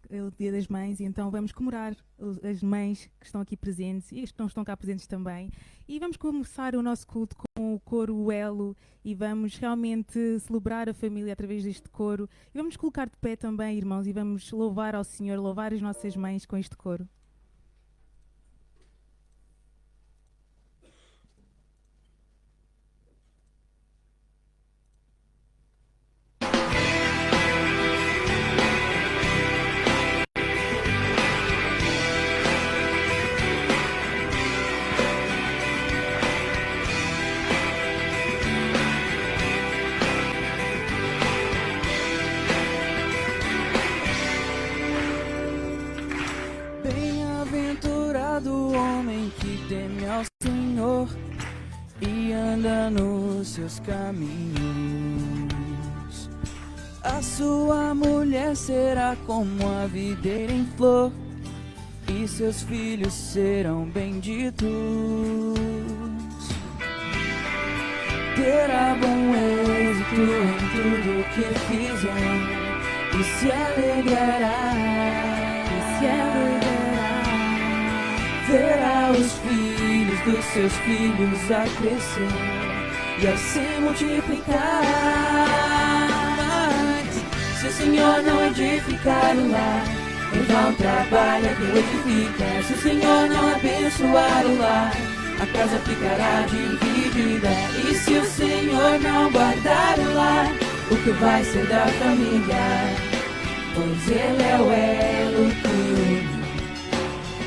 é o Dia das Mães, e então vamos comemorar as mães que estão aqui presentes e as que não estão cá presentes também. E vamos começar o nosso culto com o coro O Elo e vamos realmente celebrar a família através deste coro. E vamos colocar de pé também, irmãos, e vamos louvar ao Senhor, louvar as nossas mães com este coro. Bem-aventurado o homem que teme ao Senhor e anda nos seus caminhos. A sua mulher será como a videira em flor e seus filhos serão benditos. Terá bom êxito em tudo que fizer e se alegrará. Verá os filhos dos seus filhos a crescer e a se multiplicar. Mas se o Senhor não edificar o lar, em vão trabalha que o edifica. Se o Senhor não abençoar o lar, a casa ficará dividida. E se o Senhor não guardar o lar, o que vai ser da família? Pois Ele é o elo que une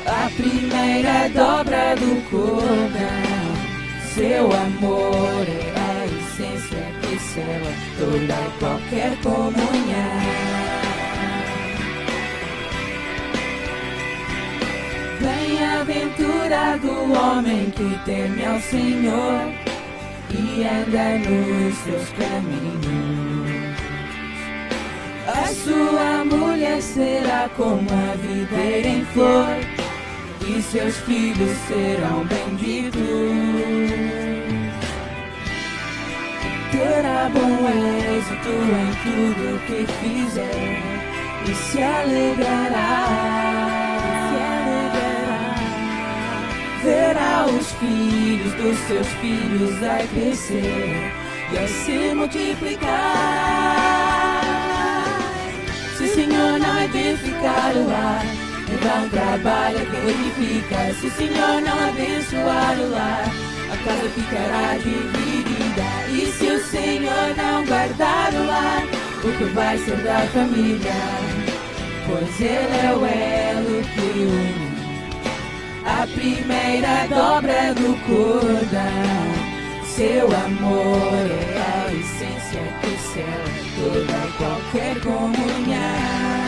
a primeira dobra do cordão. Seu amor é a essência que sela toda e qualquer comunhão. Bem-aventurado o homem que teme ao Senhor e anda nos seus caminhos. A sua mulher será como a videira em flor e seus filhos serão benditos. Terá bom êxito em tudo que fizer e se alegrará. Verá os filhos dos seus filhos a crescer e a se multiplicar. Se o Senhor não edificar o lar, em vão trabalha que o edifica. Se o Senhor não abençoar o lar, a casa ficará dividida. E se o Senhor não guardar o lar, o que vai ser da família? Pois Ele é o elo que une a primeira dobra do cordão. Seu amor é a essência que sela toda e qualquer comunhão.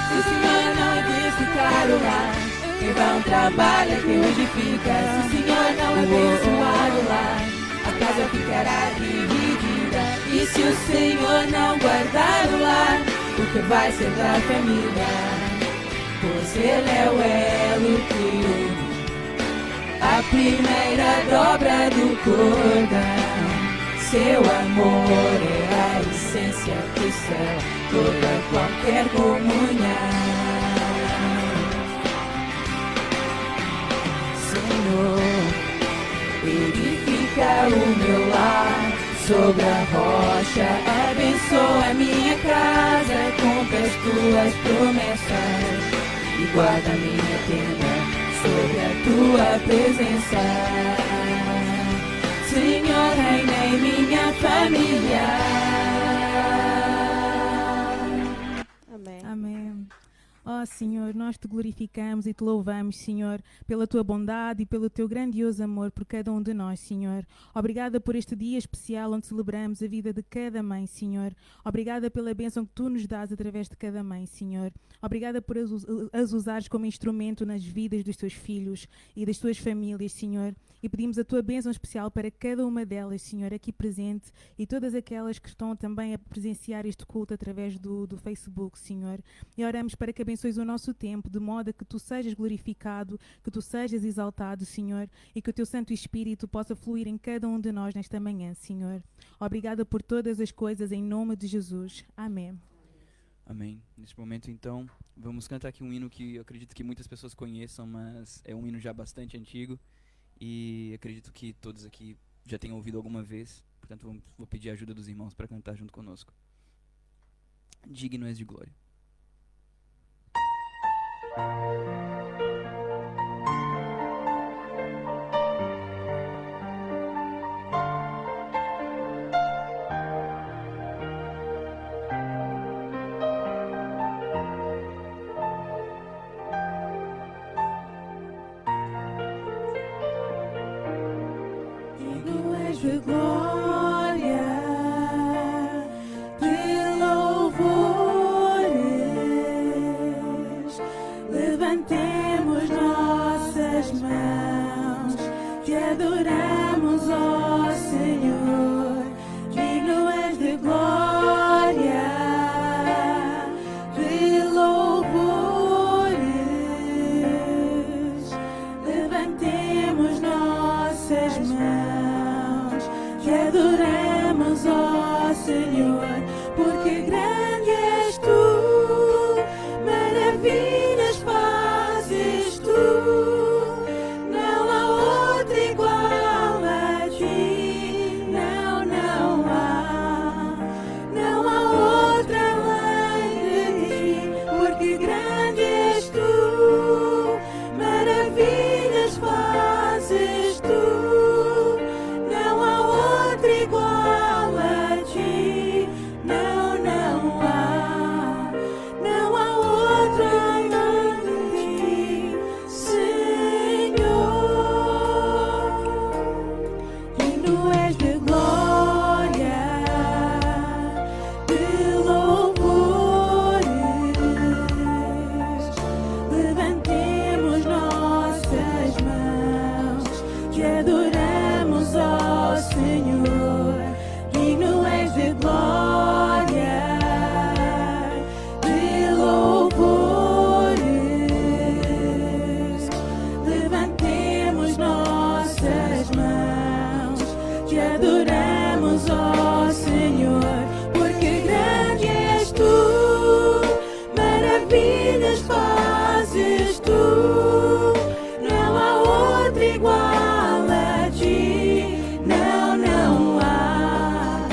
Se o Senhor não edificar o lar, em vão trabalha quem o edifica. Se o Senhor não abençoar o lar, a casa ficará dividida. E se o Senhor não guardar o lar, o que vai ser da família? Pois Ele é o elo que une a primeira dobra do cordão. Seu amor é a essência que sela toda e qualquer comunhão. Senhor, edifica o meu lar sobre a rocha, abençoa a minha casa, cumpre as tuas promessas e guarda a minha tenda sobre a tua presença. Senhor, reina em minha família. Amém. Amém. Ó Senhor, nós te glorificamos e te louvamos, Senhor, pela tua bondade e pelo teu grandioso amor por cada um de nós, Senhor. Obrigada por este dia especial onde celebramos a vida de cada mãe, Senhor. Obrigada pela bênção que tu nos dás através de cada mãe, Senhor. Obrigada por as usares como instrumento nas vidas dos teus filhos e das tuas famílias, Senhor. E pedimos a tua bênção especial para cada uma delas, Senhor, aqui presente, e todas aquelas que estão também a presenciar este culto através do Facebook, Senhor. E oramos para que abençoes abençoes o nosso tempo, de modo a que tu sejas glorificado, que tu sejas exaltado, Senhor, e que o teu Santo Espírito possa fluir em cada um de nós nesta manhã, Senhor. Obrigada por todas as coisas, em nome de Jesus. Amém. Amém. Neste momento, então, vamos cantar aqui um hino que eu acredito que muitas pessoas conheçam, mas é um hino já bastante antigo e acredito que todos aqui já tenham ouvido alguma vez. Portanto, vou pedir a ajuda dos irmãos para cantar junto conosco. Digno és de glória. Digno és de glória, de louvores. Levantemos nossas mãos, te adoramos, ó Senhor. Digno és de glória, de louvores. Levantemos nossas mãos, te adoramos, ó Senhor, porque grande és tu, maravilhas fazes tu, não há outro igual a ti, não, não há outro além de ti, porque grande és tu, maravilhas fazes tu, não há outro igual a ti, não, não há outro além de ti, Senhor. Digno és de glória, de louvores. Levantemos nossas mãos, te adoramos, ó Senhor. Digno és de glória, de louvores. Levantemos nossas mãos, te adoramos, ó Senhor, porque grande és tu, maravilhas fazes tu, não há outro igual a ti, não, não há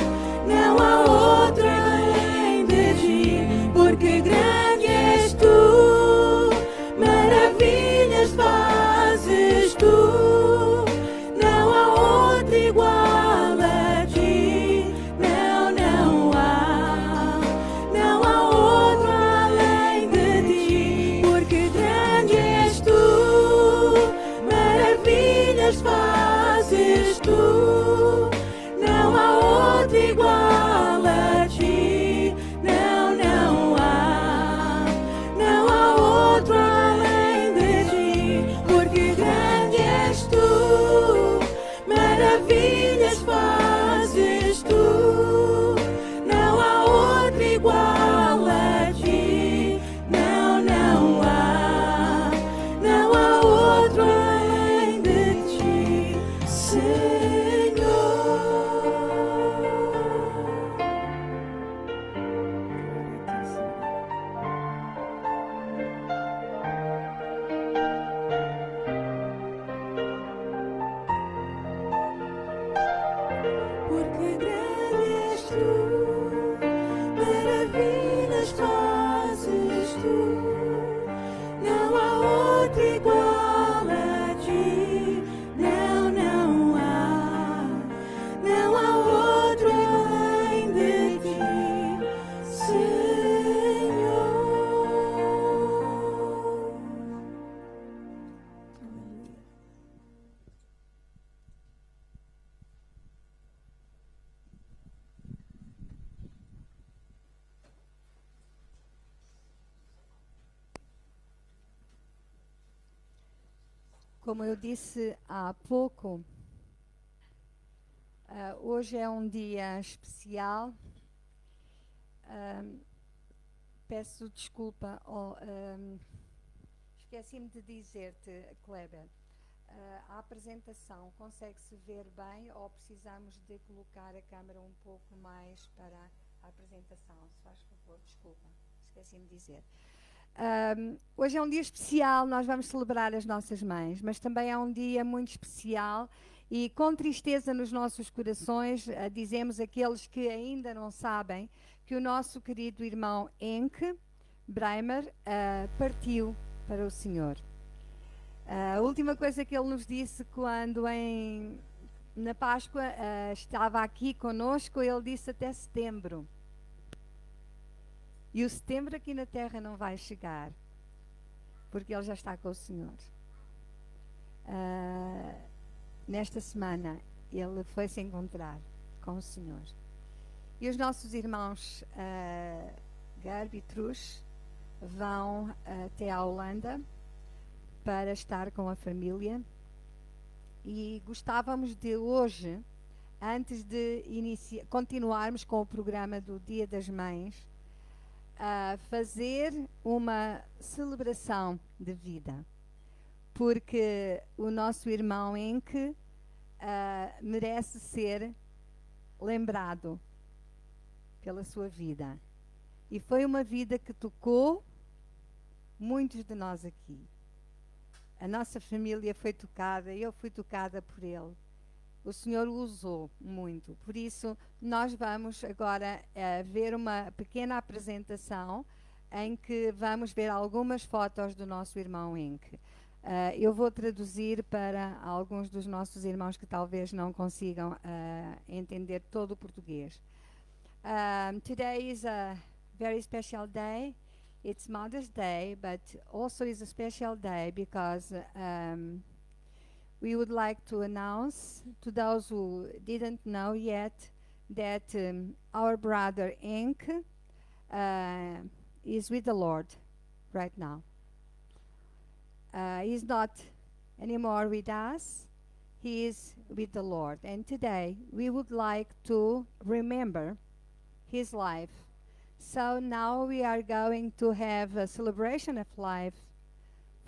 outro além de ti, porque grande és tu, maravilhas fazes tu, não há outro igual a ti, não, não há outro além de ti, porque grande és tu, maravilhas fazes tu, não há outro igual a ti, não, não há outro além de ti, porque grande és tu, maravilhas fazes tu, não há outro igual a ti, não, não há outro além de ti, Senhor. Porque grande és tu, maravilhas fazes tu, não há outro igual a ti, não, não há outro além de ti, Senhor. Como eu disse há pouco, hoje é um dia especial. peço desculpa. Esqueci-me de dizer-te, Kleber. A apresentação consegue-se ver bem ou precisamos de colocar a câmera um pouco mais para a apresentação? Se faz favor, desculpa, esqueci-me de dizer. Hoje é um dia especial, nós vamos celebrar as nossas mães, mas também é um dia muito especial e com tristeza nos nossos corações dizemos àqueles que ainda não sabem que o nosso querido irmão Henk Breimer partiu para o Senhor. A última coisa que ele nos disse quando na Páscoa estava aqui conosco, ele disse até setembro. E o setembro aqui na Terra não vai chegar, porque ele já está com o Senhor. Nesta semana ele foi se encontrar com o Senhor. E os nossos irmãos Garb e Trush vão até a Holanda para estar com a família e gostávamos de hoje, antes de continuarmos com o programa do Dia das Mães, fazer uma celebração de vida, porque o nosso irmão Henk merece ser lembrado pela sua vida, e foi uma vida que tocou muitos de nós aqui. A nossa família foi tocada, eu fui tocada por ele. O Senhor o usou muito. Por isso, nós vamos agora ver uma pequena apresentação em que vamos ver algumas fotos do nosso irmão Henk. Eu vou traduzir para alguns dos nossos irmãos que talvez não consigam entender todo o português. Today is a very special day. It's Mother's Day, but also is a special day because we would like to announce to those who didn't know yet that our brother Henk is with the Lord right now. He's not anymore with us. He is with the Lord. And today we would like to remember his life. So now we are going to have a celebration of life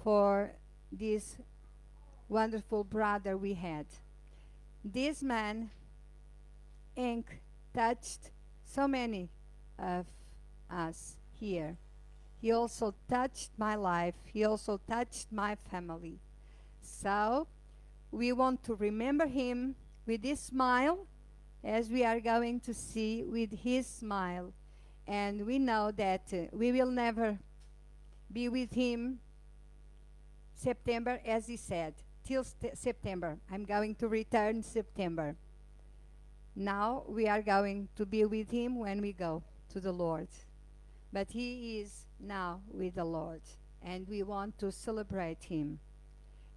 for this wonderful brother we had. This man, Henk, touched so many of us here. He also touched my life. He also touched my family. So we want to remember him with this smile, as we are going to see with his smile. And we know that we will never be with him September, as he said, till September. I'm going to return September. Now we are going to be with him when we go to the Lord. But he is now with the Lord, and we want to celebrate him.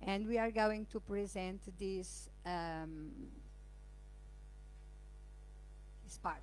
And we are going to present this part.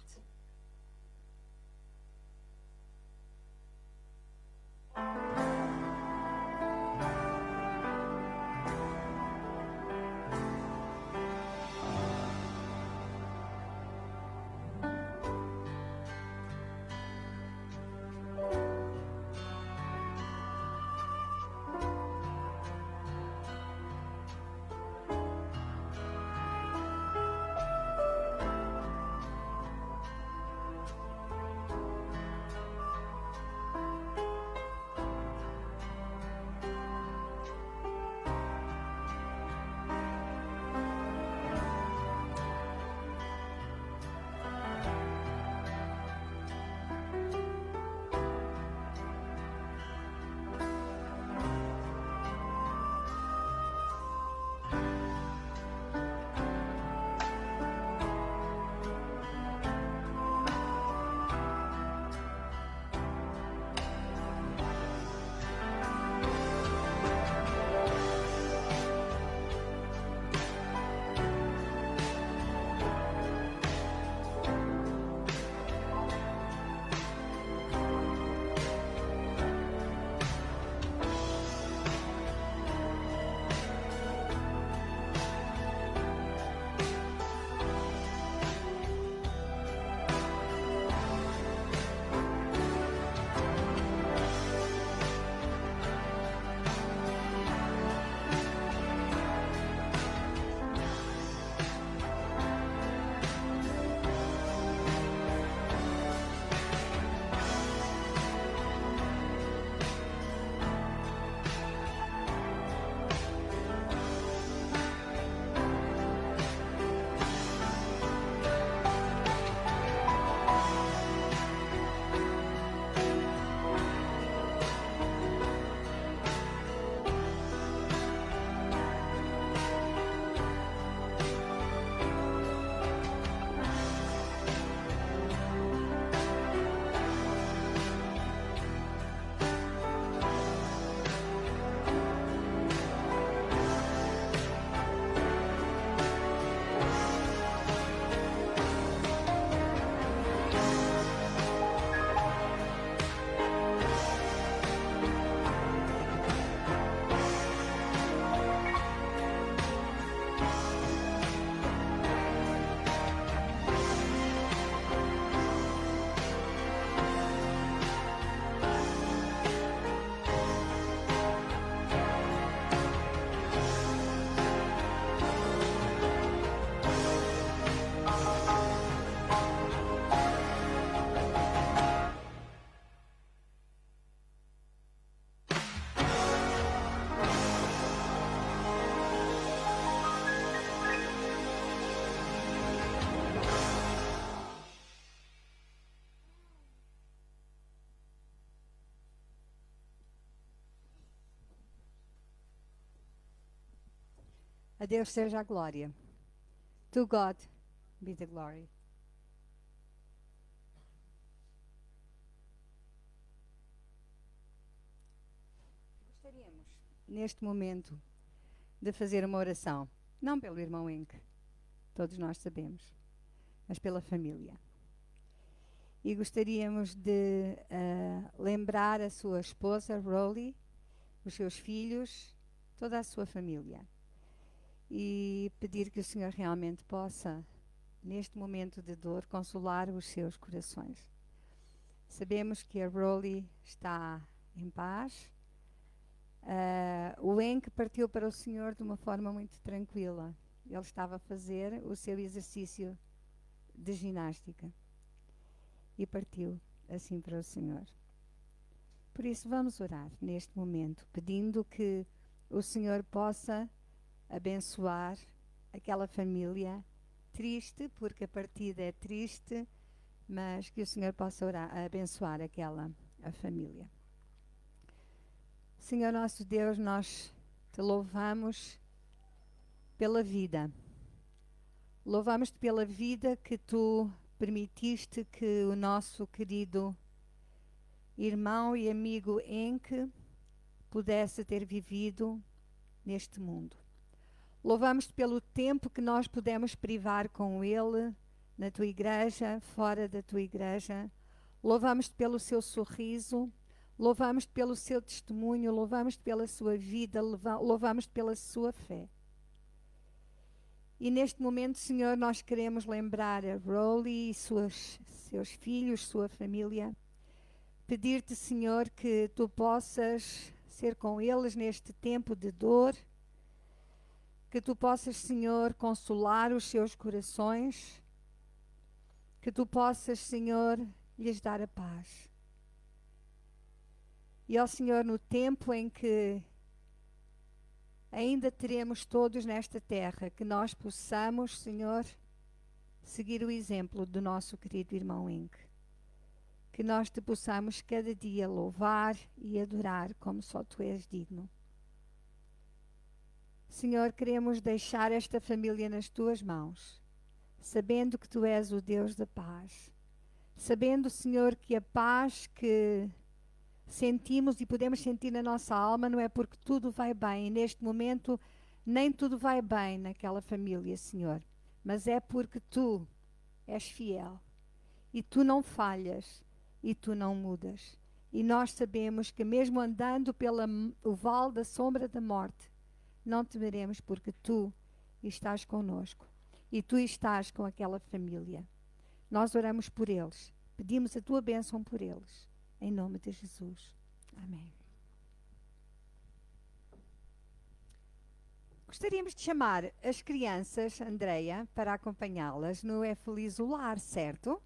A Deus seja a glória. To God be the glory. Gostaríamos, neste momento, de fazer uma oração. Não pelo irmão Henk, todos nós sabemos, mas pela família. E gostaríamos de lembrar a sua esposa, Rolly, os seus filhos, toda a sua família. E pedir que o Senhor realmente possa, neste momento de dor, consolar os seus corações. Sabemos que a Rolly está em paz. O Henk partiu para o Senhor de uma forma muito tranquila. Ele estava a fazer o seu exercício de ginástica e partiu assim para o Senhor. Por isso vamos orar neste momento, pedindo que o Senhor possa abençoar aquela família triste, porque a partida é triste, mas que o Senhor possa abençoar a família. Senhor nosso Deus, nós te louvamos pela vida. Louvamos-te pela vida que tu permitiste que o nosso querido irmão e amigo Henk pudesse ter vivido neste mundo. Louvamos-te pelo tempo que nós pudemos privar com ele, na tua igreja, fora da tua igreja. Louvamos-te pelo seu sorriso, louvamos-te pelo seu testemunho, louvamos-te pela sua vida, louvamos-te pela sua fé. E neste momento, Senhor, nós queremos lembrar a Rolly e seus filhos, sua família. Pedir-te, Senhor, que tu possas ser com eles neste tempo de dor, que tu possas, Senhor, consolar os seus corações, que tu possas, Senhor, lhes dar a paz. E, ó Senhor, no tempo em que ainda teremos todos nesta terra, que nós possamos, Senhor, seguir o exemplo do nosso querido irmão Henk. Que nós te possamos cada dia louvar e adorar como só tu és digno. Senhor, queremos deixar esta família nas tuas mãos, sabendo que tu és o Deus da paz. Sabendo, Senhor, que a paz que sentimos e podemos sentir na nossa alma não é porque tudo vai bem. E neste momento nem tudo vai bem naquela família, Senhor. Mas é porque tu és fiel. E tu não falhas. E tu não mudas. E nós sabemos que mesmo andando o vale da sombra da morte, não temeremos porque tu estás conosco. E tu estás com aquela família. Nós oramos por eles. Pedimos a tua bênção por eles. Em nome de Jesus. Amém. Gostaríamos de chamar as crianças, Andreia, para acompanhá-las no É Feliz o Lar, certo?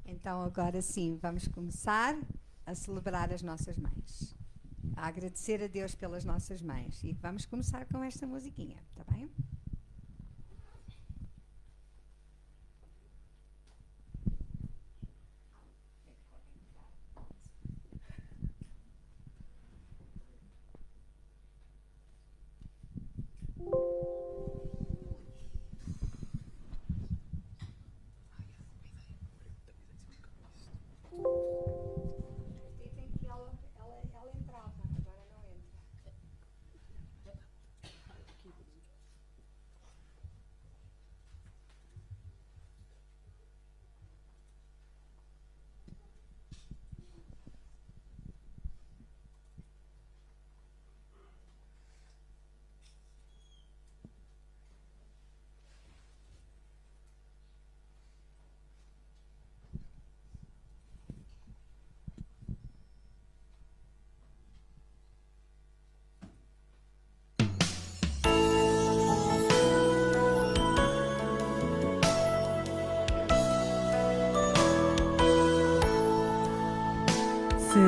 Então agora sim, vamos começar a celebrar as nossas mães. A agradecer a Deus pelas nossas mães. E vamos começar com esta musiquinha, está bem? Dizem que ela entrava, agora não entra. Se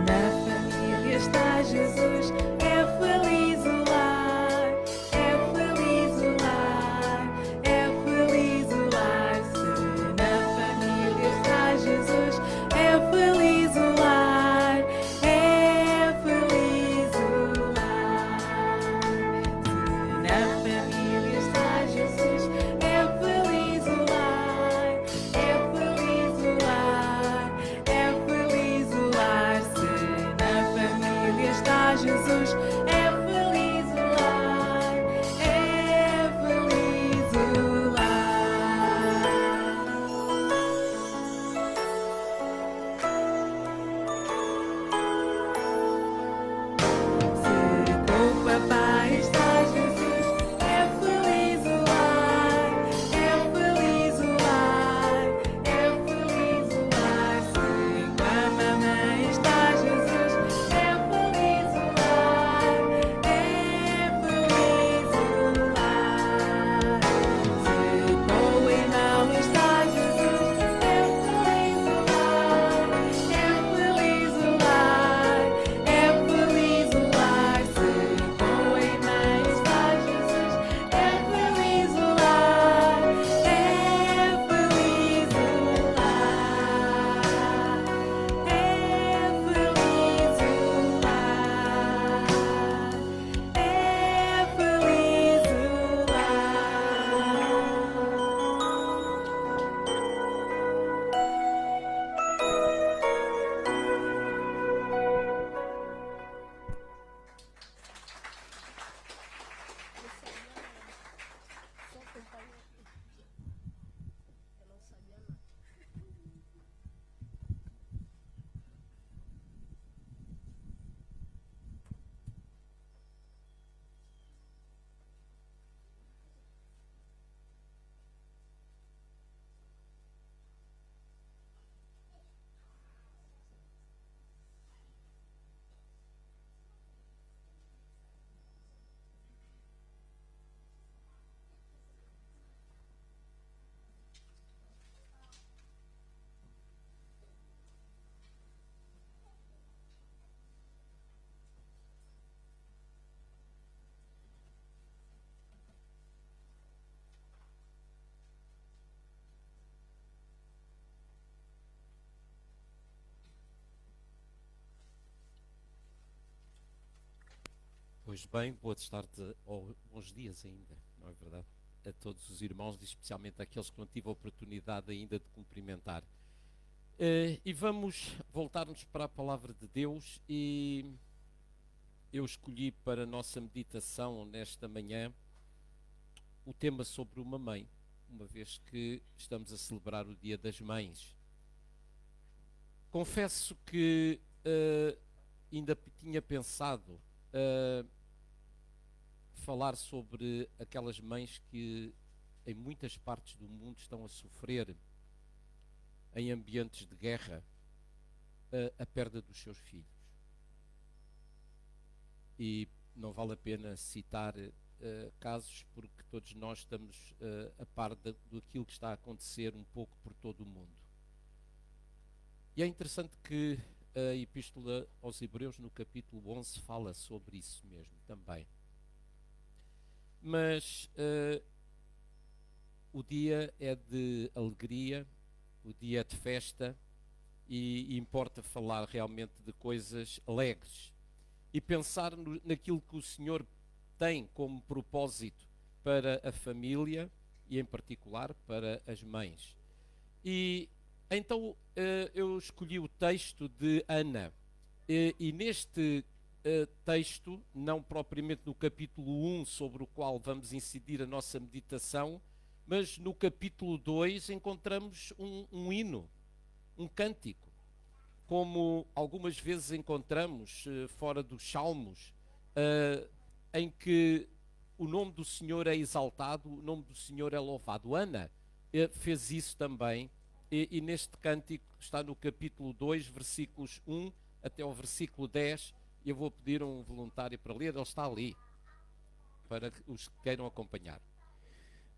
na família está Jesus, é feliz o lar, é feliz o lar, é feliz o lar. Se na família está Jesus, é feliz o lar, é feliz o lar. Se na família está Jesus, é feliz o lar, é feliz o lar, é feliz o lar. Se na família está Jesus, é feliz o lar, é feliz o lar. Se com o papai está Jesus, é feliz o lar, é feliz o lar, é feliz o lar. Se com a mamãe está Jesus, é feliz o lar, é feliz o lar. Se com o irmão está Jesus, é feliz o lar, é feliz o lar, é feliz o lar. Se com a irmã está Jesus, é feliz o lar, é feliz o lar, é feliz o lar, é feliz o Pois bem, boa tarde ou bons dias ainda, não é verdade? A todos os irmãos, e especialmente àqueles que não tive a oportunidade ainda de cumprimentar. E vamos voltar-nos para a palavra de Deus, e eu escolhi para a nossa meditação nesta manhã o tema sobre uma mãe, uma vez que estamos a celebrar o Dia das Mães. Confesso que ainda tinha pensado falar sobre aquelas mães que em muitas partes do mundo estão a sofrer em ambientes de guerra a perda dos seus filhos. E não vale a pena citar casos, porque todos nós estamos a par daquilo que está a acontecer um pouco por todo o mundo. E é interessante que a Epístola aos Hebreus, no capítulo 11, fala sobre isso mesmo também. Mas o dia é de alegria, o dia é de festa, e importa falar realmente de coisas alegres e pensar naquilo que o Senhor tem como propósito para a família e em particular para as mães. E então eu escolhi o texto de Ana, e neste texto, não propriamente no capítulo 1, sobre o qual vamos incidir a nossa meditação, mas no capítulo 2 encontramos um hino, um cântico, como algumas vezes encontramos fora dos Salmos, em que o nome do Senhor é exaltado, o nome do Senhor é louvado. Ana fez isso também, e neste cântico está no capítulo 2, versículos 1 até ao versículo 10, e eu vou pedir a um voluntário para ler, ele está ali, para os que queiram acompanhar.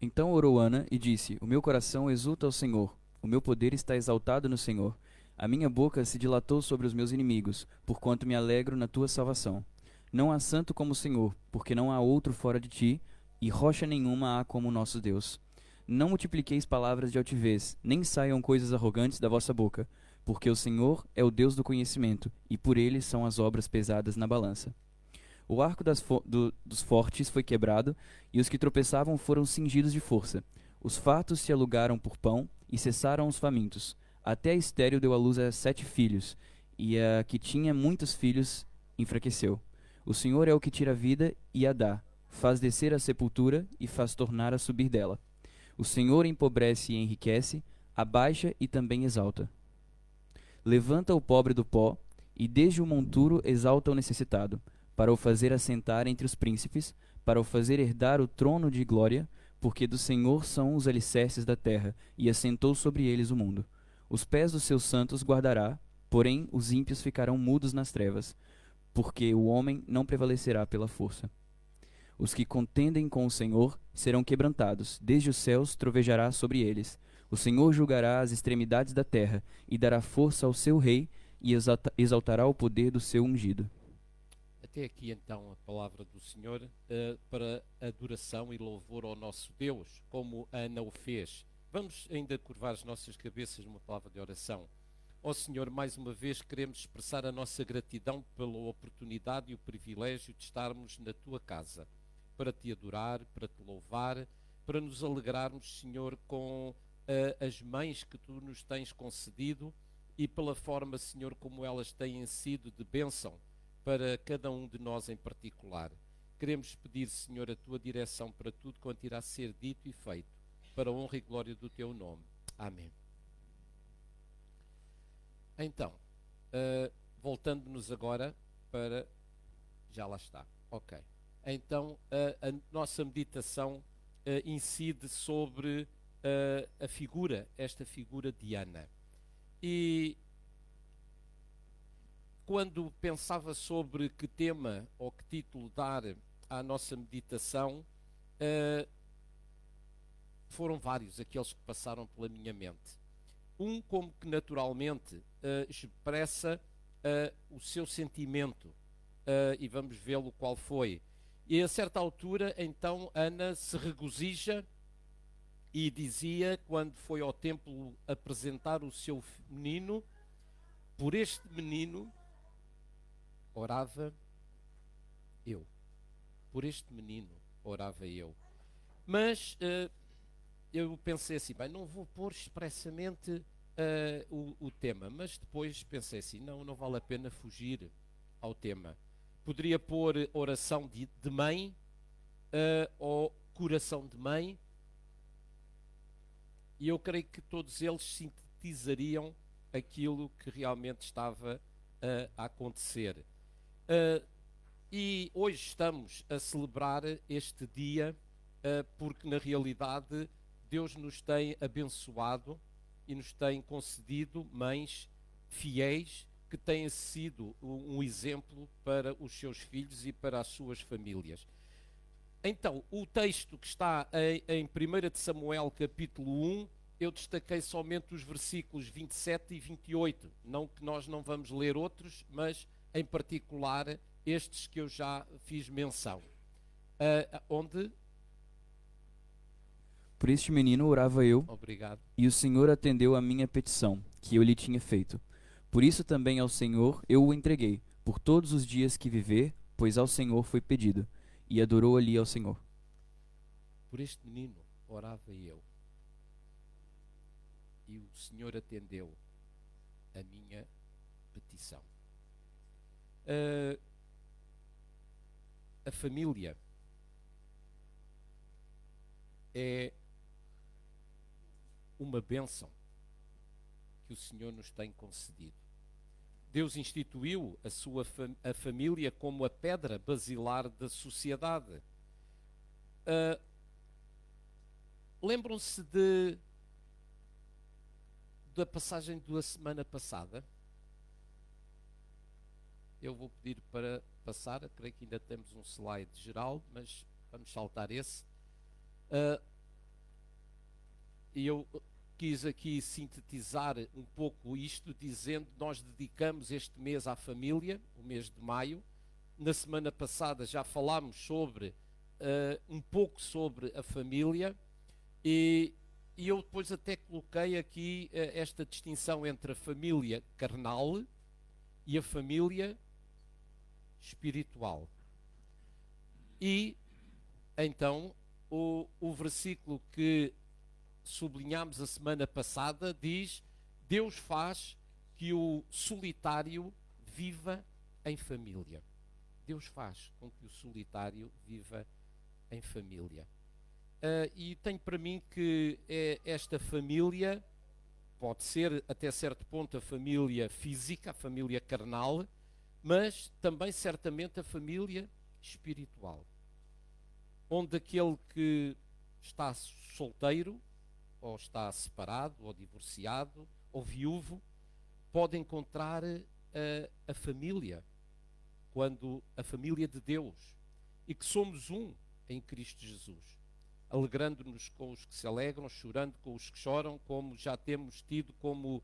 Então orou Ana e disse: O meu coração exulta ao Senhor, o meu poder está exaltado no Senhor. A minha boca se dilatou sobre os meus inimigos, porquanto me alegro na tua salvação. Não há santo como o Senhor, porque não há outro fora de ti, e rocha nenhuma há como o nosso Deus. Não multipliqueis palavras de altivez, nem saiam coisas arrogantes da vossa boca, porque o Senhor é o Deus do conhecimento, e por ele são as obras pesadas na balança. O arco dos fortes foi quebrado, e os que tropeçavam foram cingidos de força. Os fartos se alugaram por pão, e cessaram os famintos. Até a estéril deu à luz a 7 filhos, e a que tinha muitos filhos enfraqueceu. O Senhor é o que tira a vida e a dá, faz descer a sepultura e faz tornar a subir dela. O Senhor empobrece e enriquece, abaixa e também exalta. Levanta o pobre do pó, e desde o monturo exalta o necessitado, para o fazer assentar entre os príncipes, para o fazer herdar o trono de glória, porque do Senhor são os alicerces da terra, e assentou sobre eles o mundo. Os pés dos seus santos guardará, porém os ímpios ficarão mudos nas trevas, porque o homem não prevalecerá pela força. Os que contendem com o Senhor serão quebrantados, desde os céus trovejará sobre eles. O Senhor julgará as extremidades da terra, e dará força ao seu rei, e exaltará o poder do seu ungido. Até aqui então a palavra do Senhor para adoração e louvor ao nosso Deus, como Ana o fez. Vamos ainda curvar as nossas cabeças numa palavra de oração. Ó Senhor, mais uma vez queremos expressar a nossa gratidão pela oportunidade e o privilégio de estarmos na Tua casa, para Te adorar, para Te louvar, para nos alegrarmos, Senhor, com as mães que Tu nos tens concedido e pela forma, Senhor, como elas têm sido de bênção para cada um de nós em particular. Queremos pedir, Senhor, a Tua direção para tudo quanto irá ser dito e feito, para a honra e glória do Teu nome. Amém. Então, voltando-nos agora para... Já lá está. Ok. Então, a nossa meditação incide sobre esta figura de Ana. E quando pensava sobre que tema ou que título dar à nossa meditação, foram vários aqueles que passaram pela minha mente. Um como que naturalmente expressa o seu sentimento, e vamos vê-lo qual foi. E a certa altura, então, Ana se regozija e dizia, quando foi ao templo apresentar o seu menino, por este menino orava eu. Por este menino orava eu. Mas eu pensei assim, bem, não vou pôr expressamente o tema, mas depois pensei assim, não vale a pena fugir ao tema. Poderia pôr oração de mãe ou coração de mãe, e eu creio que todos eles sintetizariam aquilo que realmente estava a acontecer. E hoje estamos a celebrar este dia porque na realidade Deus nos tem abençoado e nos tem concedido mães fiéis que têm sido um exemplo para os seus filhos e para as suas famílias. Então, o texto que está em 1 de Samuel, capítulo 1, eu destaquei somente os versículos 27 e 28. Não que nós não vamos ler outros, mas em particular estes que eu já fiz menção. Onde? Por este menino orava eu, Obrigado. e o Senhor atendeu a minha petição, que eu lhe tinha feito. Por isso também ao Senhor eu o entreguei, por todos os dias que viver, pois ao Senhor foi pedido, e adorou ali ao Senhor. Por este menino orava eu, e o Senhor atendeu a minha petição. A família é uma bênção que o Senhor nos tem concedido. Deus instituiu a família como a pedra basilar da sociedade. Lembram-se da passagem da semana passada? Eu vou pedir para passar, creio que ainda temos um slide geral, mas vamos saltar esse. E eu quis aqui sintetizar um pouco isto, dizendo que nós dedicamos este mês à família, o mês de maio. Na semana passada já falámos sobre um pouco sobre a família e eu depois até coloquei aqui esta distinção entre a família carnal e a família espiritual. E então o versículo que sublinhámos a semana passada diz: Deus faz que o solitário viva em família. Deus faz com que o solitário viva em família. E tenho para mim que esta família pode ser até certo ponto a família física, a família carnal, mas também certamente a família espiritual, onde aquele que está solteiro, ou está separado, ou divorciado, ou viúvo, pode encontrar a família, quando a família de Deus, e que somos um em Cristo Jesus, alegrando-nos com os que se alegram, chorando com os que choram, como já temos tido como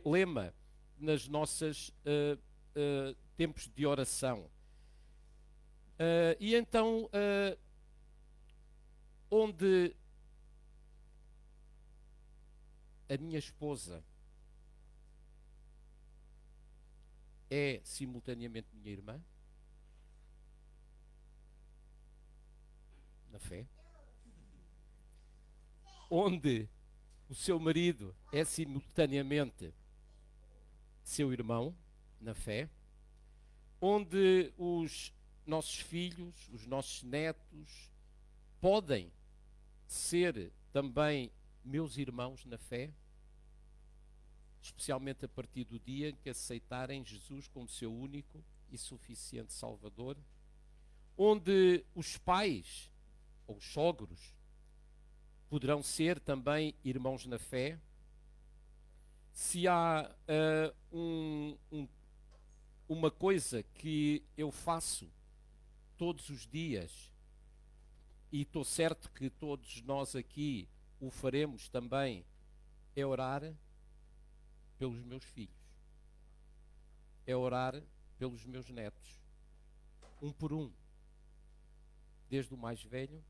lema nas nossas tempos de oração. E então, onde a minha esposa é simultaneamente minha irmã, na fé, onde o seu marido é simultaneamente seu irmão, na fé, onde os nossos filhos, os nossos netos, podem ser também meus irmãos na fé, especialmente a partir do dia em que aceitarem Jesus como seu único e suficiente Salvador, onde os pais ou os sogros poderão ser também irmãos na fé. Se há uma coisa que eu faço todos os dias, e estou certo que todos nós aqui o faremos também, é orar pelos meus filhos, é orar pelos meus netos, um por um, desde o mais velho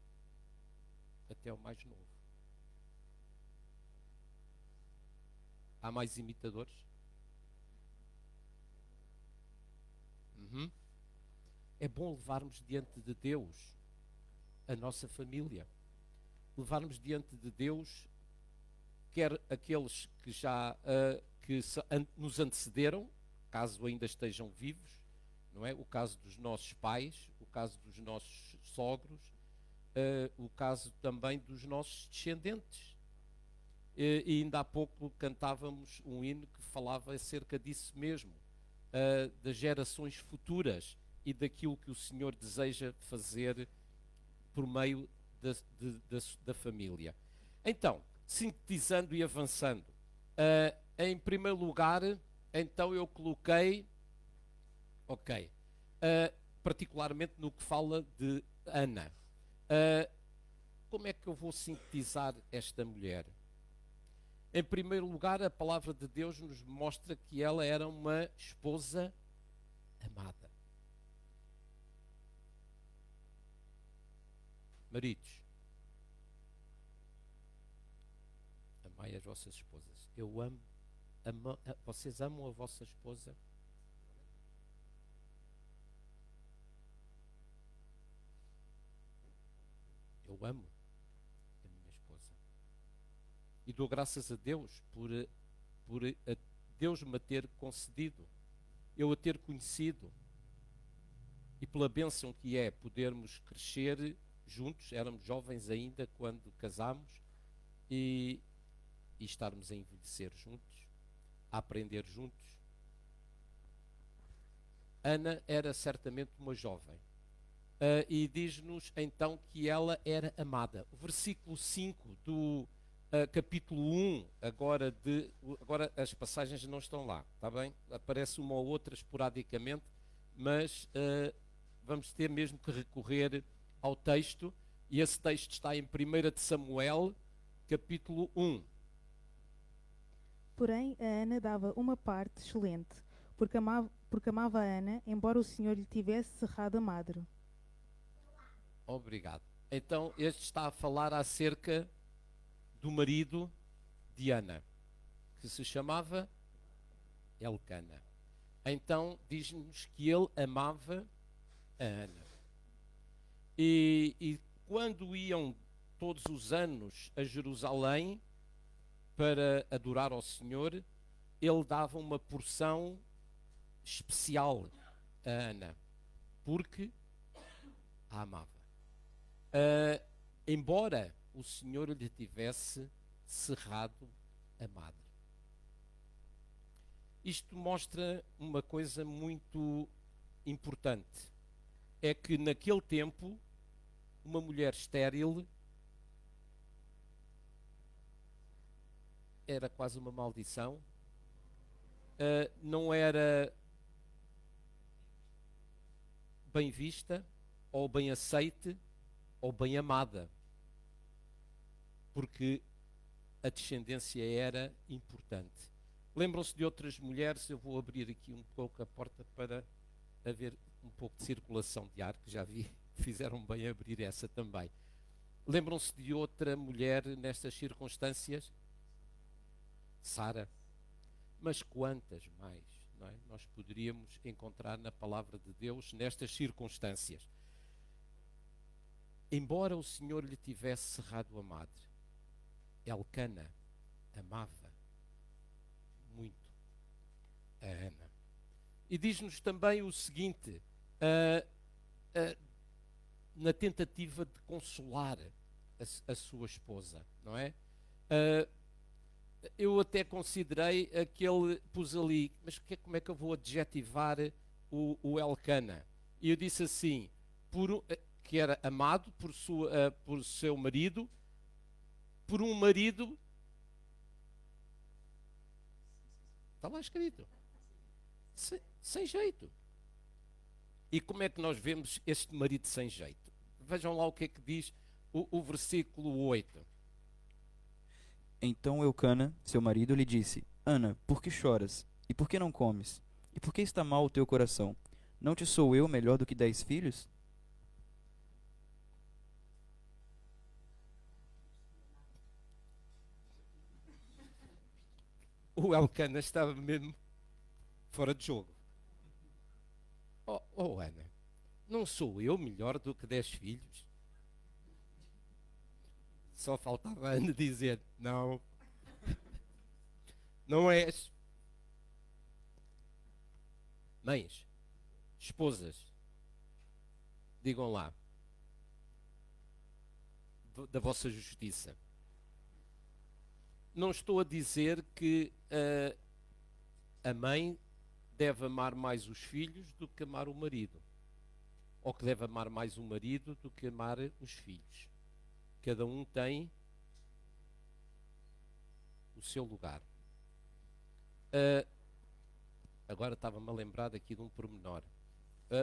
até o mais novo. Há mais imitadores? É bom levarmos diante de Deus a nossa família, levarmos diante de Deus quer aqueles que já nos antecederam, caso ainda estejam vivos, não é? O caso dos nossos pais, o caso dos nossos sogros, o caso também dos nossos descendentes. E ainda há pouco cantávamos um hino que falava acerca disso mesmo, das gerações futuras e daquilo que o Senhor deseja fazer por meio da família. Então, sintetizando e avançando, em primeiro lugar, então eu coloquei, particularmente no que fala de Ana. Como é que eu vou sintetizar esta mulher? Em primeiro lugar, a palavra de Deus nos mostra que ela era uma esposa amada. Maridos, amai as vossas esposas. Eu amo, vocês amam a vossa esposa? Eu amo a minha esposa. E dou graças a Deus por Deus me ter concedido, eu a ter conhecido, e pela bênção que é podermos crescer juntos. Éramos jovens ainda quando casámos, e estarmos a envelhecer juntos, a aprender juntos. Ana era certamente uma jovem, e diz-nos então que ela era amada. O versículo 5 do capítulo 1, agora as passagens não estão lá, está bem? Aparece uma ou outra esporadicamente, mas vamos ter mesmo que recorrer ao texto, e esse texto está em 1 de Samuel, capítulo 1. porém, a Ana dava uma parte excelente, porque amava a Ana, embora o Senhor lhe tivesse cerrado a madre. Obrigado. Então, este está a falar acerca do marido de Ana, que se chamava Elcana. Então, diz-nos que ele amava a Ana. E quando iam todos os anos a Jerusalém para adorar ao Senhor, ele dava uma porção especial a Ana, porque a amava. Embora o Senhor lhe tivesse cerrado a madre. Isto mostra uma coisa muito importante. É que naquele tempo, uma mulher estéril era quase uma maldição. Não era bem vista, ou bem aceite, ou bem amada, porque a descendência era importante. Lembram-se de outras mulheres? Eu vou abrir aqui um pouco a porta para haver um pouco de circulação de ar, que já vi, fizeram bem abrir essa também. Lembram-se de outra mulher nestas circunstâncias? Sara. Mas quantas mais, não é? Nós poderíamos encontrar na palavra de Deus nestas circunstâncias. Embora o Senhor lhe tivesse cerrado a madre, Elcana amava muito a Ana. E diz-nos também o seguinte, na tentativa de consolar a sua esposa, não é? Eu até considerei aquele, pus ali, mas como é que eu vou adjetivar o Elcana? E eu disse assim, que era amado por seu marido, por um marido, está lá escrito, sem jeito. E como é que nós vemos este marido sem jeito? Vejam lá o que é que diz o versículo 8. Então Eucana, seu marido, lhe disse: Ana, por que choras? E por que não comes? E por que está mal o teu coração? Não te sou eu melhor do que 10 filhos? O Elcana estava mesmo fora de jogo. Oh Ana, não sou eu melhor do que 10 filhos? Só faltava a Ana dizer, não, não és. Mães, esposas, digam lá, da vossa justiça. Não estou a dizer que a mãe deve amar mais os filhos do que amar o marido, ou que deve amar mais o marido do que amar os filhos. Cada um tem o seu lugar. Agora estava-me a lembrar aqui de um pormenor.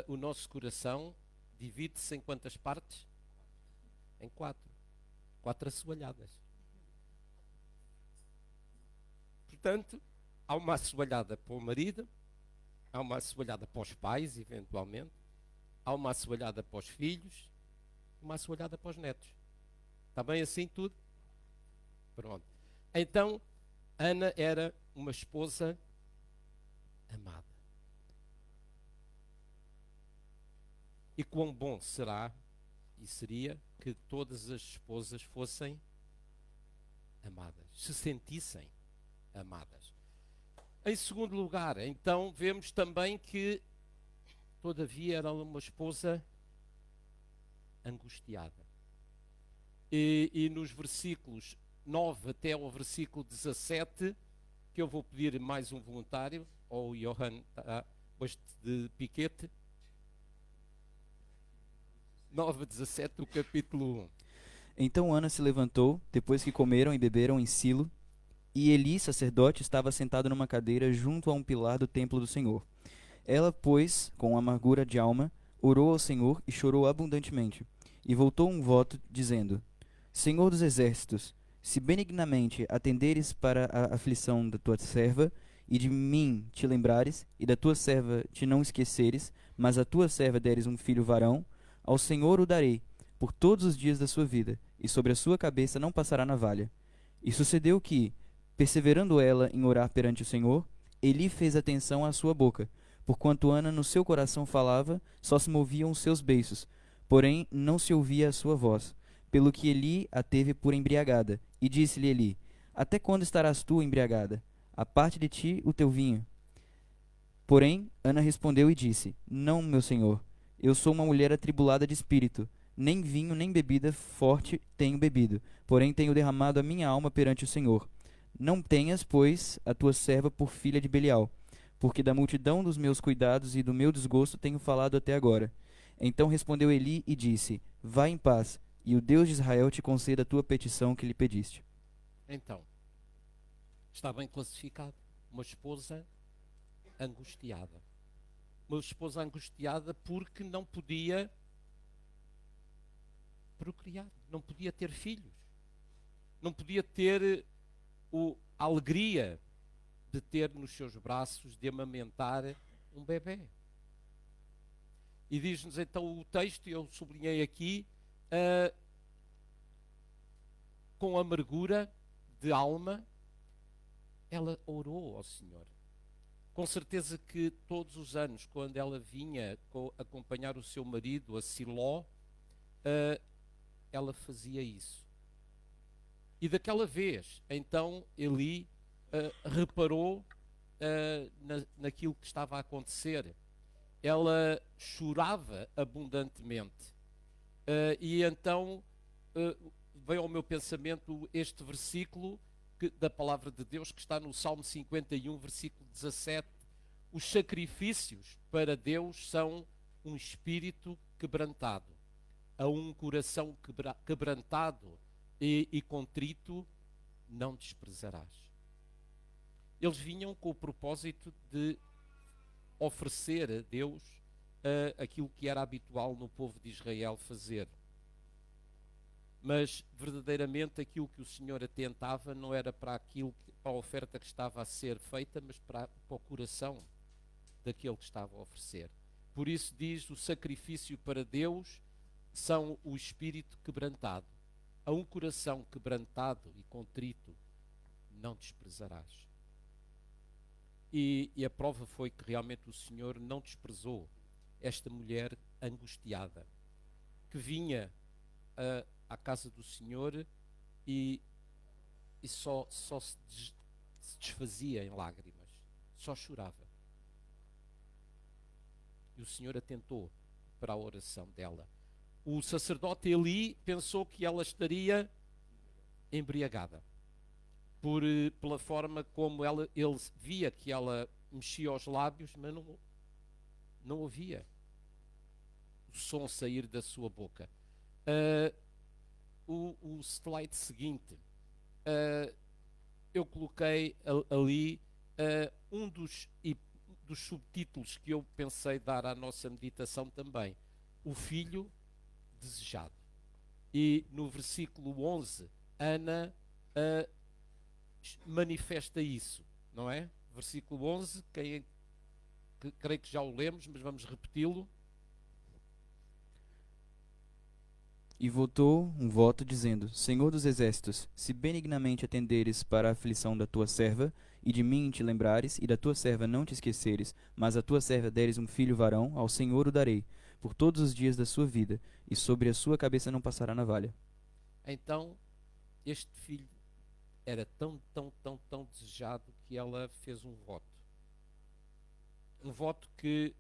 O nosso coração divide-se em quantas partes? Em 4. 4 assoalhadas. Portanto, há uma assoalhada para o marido, há uma assoalhada para os pais, eventualmente, há uma assoalhada para os filhos, uma assoalhada para os netos. Está bem assim tudo? Pronto. Então, Ana era uma esposa amada. E quão bom será e seria que todas as esposas fossem amadas, se sentissem amadas. Em segundo lugar, então, vemos também que, todavia, era uma esposa angustiada. E nos versículos 9 até ao versículo 17, que eu vou pedir mais um voluntário, ou o Johan, este de piquete, 9 a 17 do capítulo 1. Então Ana se levantou, depois que comeram e beberam em Silo, e Eli, sacerdote, estava sentado numa cadeira junto a um pilar do templo do Senhor. Ela, pois, com amargura de alma, orou ao Senhor e chorou abundantemente. E voltou um voto, dizendo: Senhor dos exércitos, se benignamente atenderes para a aflição da tua serva, e de mim te lembrares, e da tua serva te não esqueceres, mas a tua serva deres um filho varão, ao Senhor o darei, por todos os dias da sua vida, e sobre a sua cabeça não passará navalha. E sucedeu que, perseverando ela em orar perante o Senhor, Eli fez atenção à sua boca, porquanto Ana no seu coração falava, só se moviam os seus beiços, porém não se ouvia a sua voz, pelo que Eli a teve por embriagada. E disse-lhe Eli: Até quando estarás tu embriagada? Aparte de ti o teu vinho. Porém, Ana respondeu e disse: Não, meu senhor, eu sou uma mulher atribulada de espírito. Nem vinho, nem bebida forte tenho bebido, porém tenho derramado a minha alma perante o Senhor. Não tenhas, pois, a tua serva por filha de Belial, porque da multidão dos meus cuidados e do meu desgosto tenho falado até agora. Então respondeu Eli e disse: Vai em paz, e o Deus de Israel te conceda a tua petição que lhe pediste. Então, está bem classificado. Uma esposa angustiada. Uma esposa angustiada porque não podia procriar, não podia ter filhos, não podia ter a alegria de ter nos seus braços, de amamentar um bebê. E diz-nos então o texto, eu sublinhei aqui, com amargura de alma, ela orou ao Senhor. Com certeza que todos os anos, quando ela vinha acompanhar o seu marido a Siló, ela fazia isso. E daquela vez, então, Eli reparou naquilo que estava a acontecer. Ela chorava abundantemente. E então veio ao meu pensamento este versículo da palavra de Deus que está no Salmo 51, versículo 17. Os sacrifícios para Deus são um espírito quebrantado. A um coração quebrantado e contrito não desprezarás. Eles vinham com o propósito de oferecer a Deus aquilo que era habitual no povo de Israel fazer. Mas verdadeiramente aquilo que o Senhor atentava não era para a oferta que estava a ser feita, mas para o coração daquele que estava a oferecer. Por isso diz: o sacrifício para Deus são o espírito quebrantado. A um coração quebrantado e contrito não desprezarás. E a prova foi que realmente o Senhor não desprezou esta mulher angustiada, que vinha à casa do Senhor e só se desfazia em lágrimas, só chorava. E o Senhor atentou para a oração dela. O sacerdote Eli pensou que ela estaria embriagada, pela forma como ele via que ela mexia os lábios, mas não ouvia o som sair da sua boca. O slide seguinte, eu coloquei ali um dos subtítulos que eu pensei dar à nossa meditação também: o filho desejado. E no versículo 11, Ana manifesta isso, não é? Versículo 11, creio que já o lemos, mas vamos repeti-lo. E votou um voto dizendo: Senhor dos exércitos, se benignamente atenderes para a aflição da tua serva, e de mim te lembrares, e da tua serva não te esqueceres, mas a tua serva deres um filho varão, ao Senhor o darei, por todos os dias da sua vida, e sobre a sua cabeça não passará navalha. Então, este filho era tão desejado que ela fez um voto. Um voto que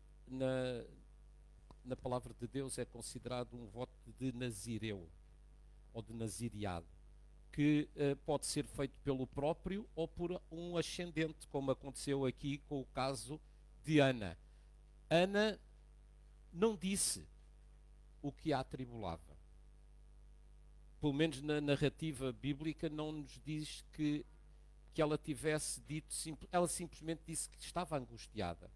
na palavra de Deus é considerado um voto de nazireu, ou de nazireado, que pode ser feito pelo próprio ou por um ascendente, como aconteceu aqui com o caso de Ana. Ana não disse o que a atribulava. Pelo menos na narrativa bíblica não nos diz que ela tivesse dito, ela simplesmente disse que estava angustiada.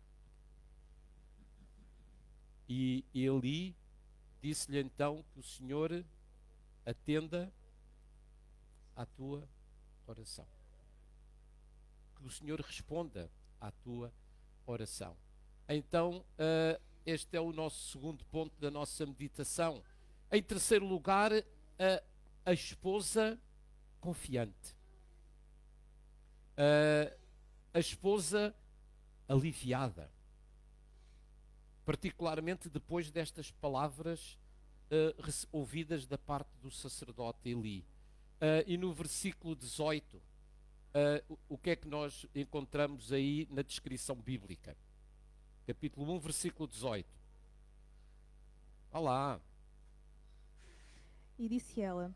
E Eli disse-lhe então que o Senhor atenda à tua oração. Que o Senhor responda à tua oração. Então, este é o nosso segundo ponto da nossa meditação. Em terceiro lugar, a esposa confiante. A esposa aliviada. Particularmente depois destas palavras ouvidas da parte do sacerdote Eli. E no versículo 18, o que é que nós encontramos aí na descrição bíblica? Capítulo 1, versículo 18. Vá lá. E disse ela: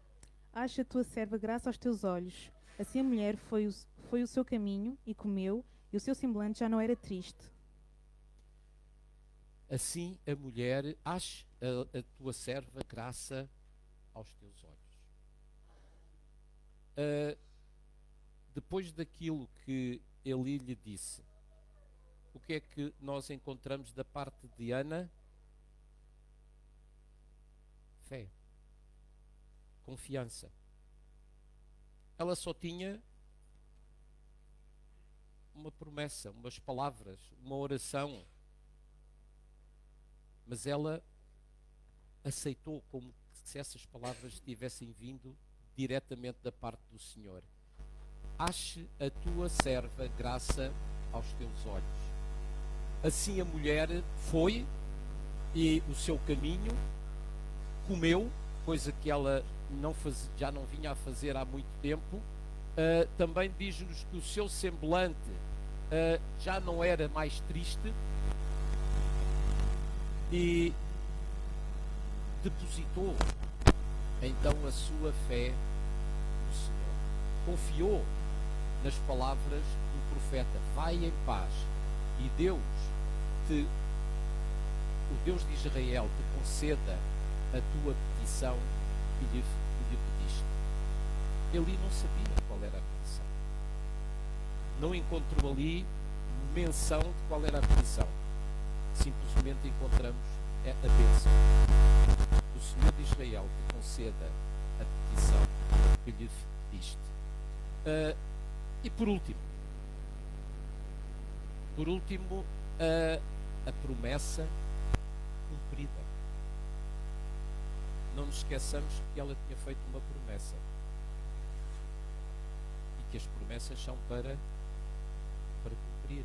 Acha a tua serva graça aos teus olhos. Assim a mulher foi o seu caminho e comeu, e o seu semblante já não era triste. Assim a mulher, ache a tua serva graça aos teus olhos. Depois daquilo que Eli lhe disse, o que é que nós encontramos da parte de Ana? Fé. Confiança. Ela só tinha uma promessa, umas palavras, uma oração. Mas ela aceitou como se essas palavras tivessem vindo diretamente da parte do Senhor. Ache a tua serva graça aos teus olhos. Assim a mulher foi e o seu caminho comeu, coisa que ela já não vinha a fazer há muito tempo. Também diz-nos que o seu semblante já não era mais triste e depositou então a sua fé no Senhor. Confiou nas palavras do profeta: vai em paz e o Deus de Israel te conceda a tua petição que lhe pediste. Ele não sabia qual era a petição. Não encontrou ali menção de qual era a petição. Simplesmente encontramos a bênção. O Senhor de Israel te conceda a petição que lhe pediste. E por último, a promessa cumprida. Não nos esqueçamos que ela tinha feito uma promessa. E que as promessas são para cumprir.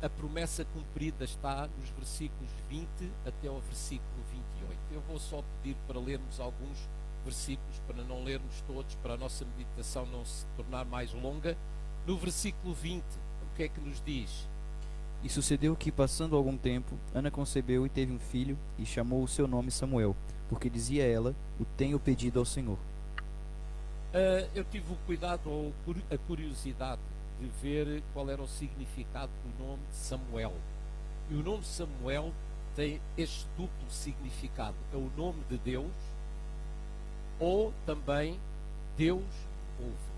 A promessa cumprida está nos versículos 20 até ao versículo 28. Eu vou só pedir para lermos alguns versículos, para não lermos todos, para a nossa meditação não se tornar mais longa. No versículo 20, o que é que nos diz? E sucedeu que, passando algum tempo, Ana concebeu e teve um filho, e chamou o seu nome Samuel, porque dizia ela: o tenho pedido ao Senhor. Eu tive o cuidado ou a curiosidade de ver qual era o significado do nome Samuel. E o nome Samuel tem este duplo significado: é o nome de Deus, ou também Deus ouve.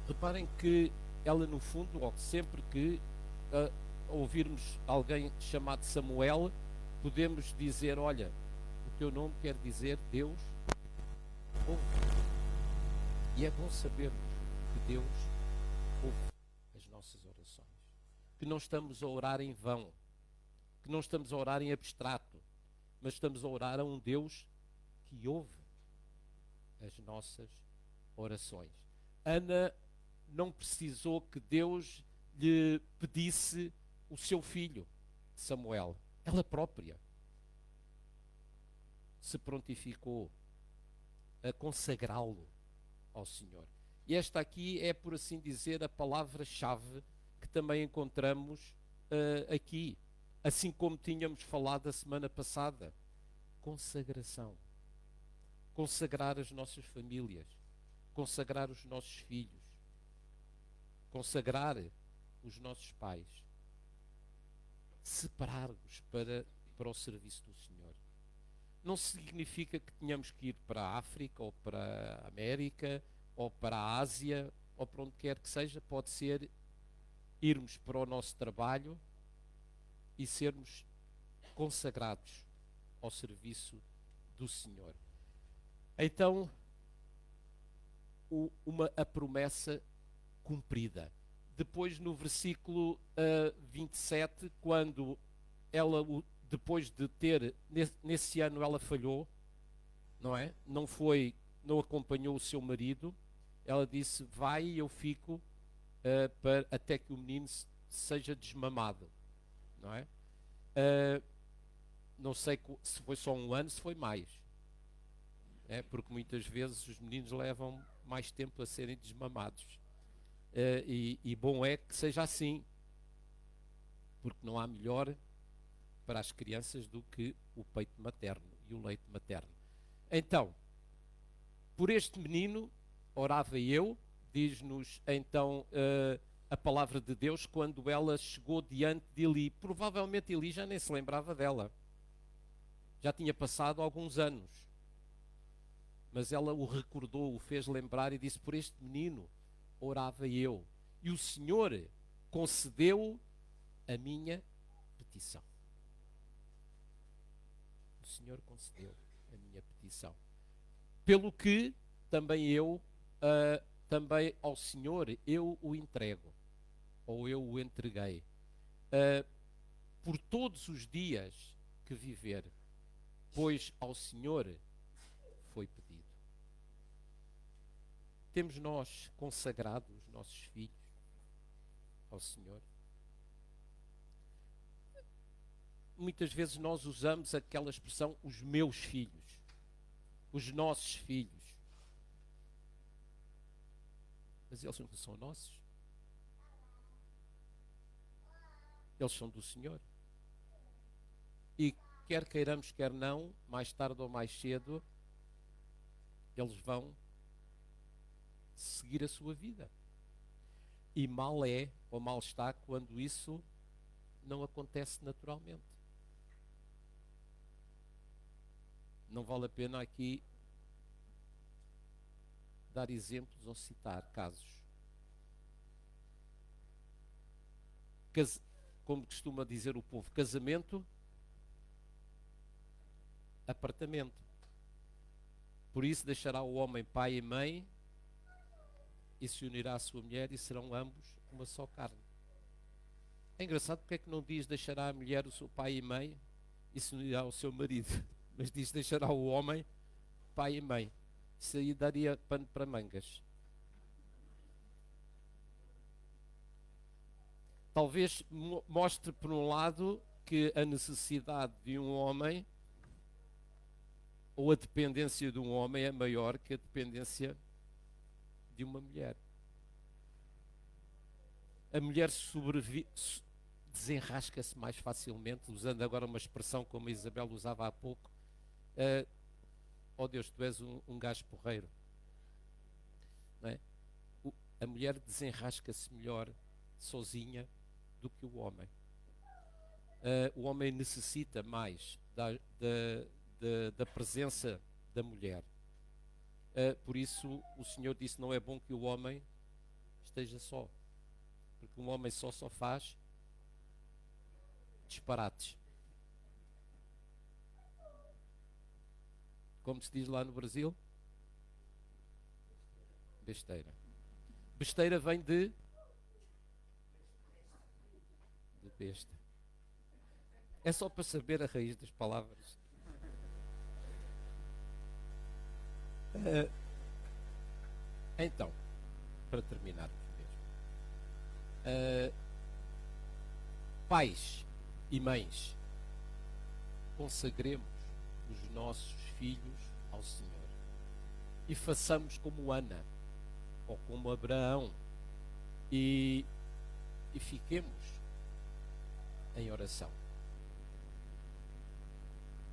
Reparem que ela, no fundo, ou sempre que ouvirmos alguém chamado Samuel, podemos dizer: olha, o teu nome quer dizer Deus ouve. E é bom sabermos que Deus ouve as nossas orações, que não estamos a orar em vão, que não estamos a orar em abstrato, mas estamos a orar a um Deus que ouve as nossas orações. Ana não precisou que Deus lhe pedisse o seu filho, Samuel. Ela própria se prontificou a consagrá-lo ao Senhor. E esta aqui é, por assim dizer, a palavra-chave que também encontramos aqui, assim como tínhamos falado a semana passada. Consagração. Consagrar as nossas famílias, consagrar os nossos filhos, consagrar os nossos pais, separar-nos para o serviço do Senhor. Não significa que tenhamos que ir para a África, ou para a América, ou para a Ásia, ou para onde quer que seja. Pode ser irmos para o nosso trabalho e sermos consagrados ao serviço do Senhor. Então, a promessa cumprida. Depois, no versículo 27, quando ela, depois de ter, nesse ano ela falhou, não é? Não acompanhou o seu marido, ela disse, vai e eu fico até que o menino seja desmamado, não é? Não sei se foi só um ano, se foi mais. Porque muitas vezes os meninos levam mais tempo a serem desmamados. E bom é que seja assim, porque não há melhor para as crianças do que o peito materno e o leite materno. Então, por este menino orava eu, diz-nos então a palavra de Deus, quando ela chegou diante de Eli. Provavelmente Eli já nem se lembrava dela, já tinha passado alguns anos, mas ela o recordou, o fez lembrar e disse, por este menino orava eu, e o Senhor concedeu a minha petição. O Senhor concedeu a minha petição. Pelo que também eu, também ao Senhor, eu o entrego, ou eu o entreguei, por todos os dias que viver, pois ao Senhor foi pedido. Temos nós consagrado os nossos filhos ao Senhor? Muitas vezes nós usamos aquela expressão, os meus filhos, os nossos filhos. Mas eles não são nossos. Eles são do Senhor. E quer queiramos, quer não, mais tarde ou mais cedo, eles vão seguir a sua vida. E mal é, ou mal está, quando isso não acontece naturalmente. Não vale a pena aqui dar exemplos ou citar casos. Como costuma dizer o povo, casamento, apartamento. Por isso deixará o homem pai e mãe e se unirá à sua mulher e serão ambos uma só carne. É engraçado porque é que não diz deixará a mulher o seu pai e mãe e se unirá ao seu marido, mas diz deixará o homem pai e mãe. Isso aí daria pano para mangas. Talvez mostre por um lado que a necessidade de um homem ou a dependência de um homem é maior que a dependência de uma mulher. A mulher desenrasca-se mais facilmente, usando agora uma expressão como a Isabel usava há pouco. Oh Deus, tu és um gajo porreiro. Não é? A mulher desenrasca-se melhor sozinha do que o homem. O homem necessita mais da presença da mulher. Por isso o Senhor disse, não é bom que o homem esteja só, porque um homem só faz disparates. Como se diz lá no Brasil? Besteira. Besteira vem de besta. É só para saber a raiz das palavras. Então, para terminarmos mesmo, pais e mães, consagremos os nossos filhos ao Senhor e façamos como Ana ou como Abraão e fiquemos em oração.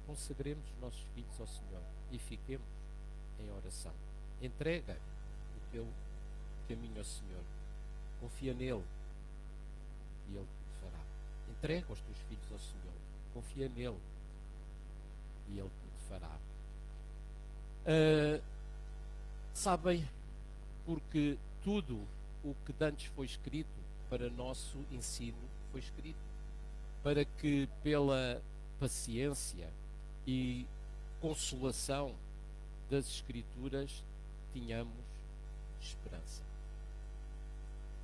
Consagremos os nossos filhos ao Senhor e fiquemos em oração. Entrega o teu caminho ao Senhor. Confia nele e ele te fará. Entrega os teus filhos ao Senhor. Confia nele e ele te fará. Sabem, porque tudo o que dantes foi escrito para nosso ensino foi escrito, para que pela paciência e consolação das Escrituras, tínhamos esperança.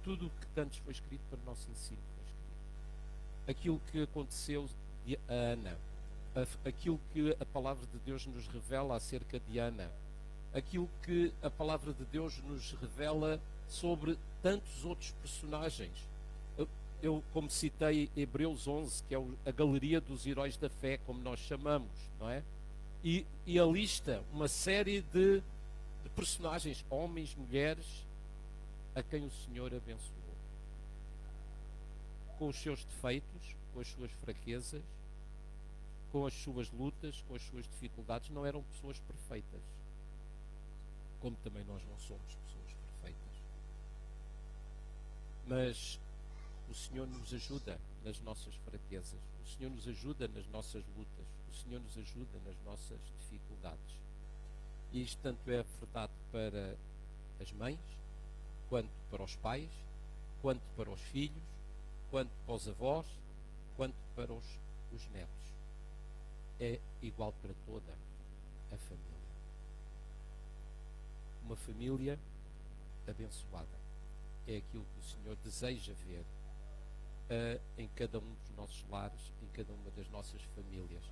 Tudo o que antes foi escrito para o nosso ensino foi escrito. Aquilo que aconteceu a Ana, aquilo que a palavra de Deus nos revela acerca de Ana, aquilo que a palavra de Deus nos revela sobre tantos outros personagens. Eu como citei Hebreus 11, que é a galeria dos heróis da fé, como nós chamamos, não é? E a lista, uma série de personagens, homens, mulheres, a quem o Senhor abençoou. Com os seus defeitos, com as suas fraquezas, com as suas lutas, com as suas dificuldades, não eram pessoas perfeitas. Como também nós não somos pessoas perfeitas. Mas o Senhor nos ajuda nas nossas fraquezas. O Senhor nos ajuda nas nossas lutas. O Senhor nos ajuda nas nossas dificuldades. E isto tanto é verdade para as mães, quanto para os pais, quanto para os filhos, quanto para os avós, quanto para os netos. É igual para toda a família. Uma família abençoada é aquilo que o Senhor deseja ver em cada um dos nossos lares, em cada uma das nossas famílias.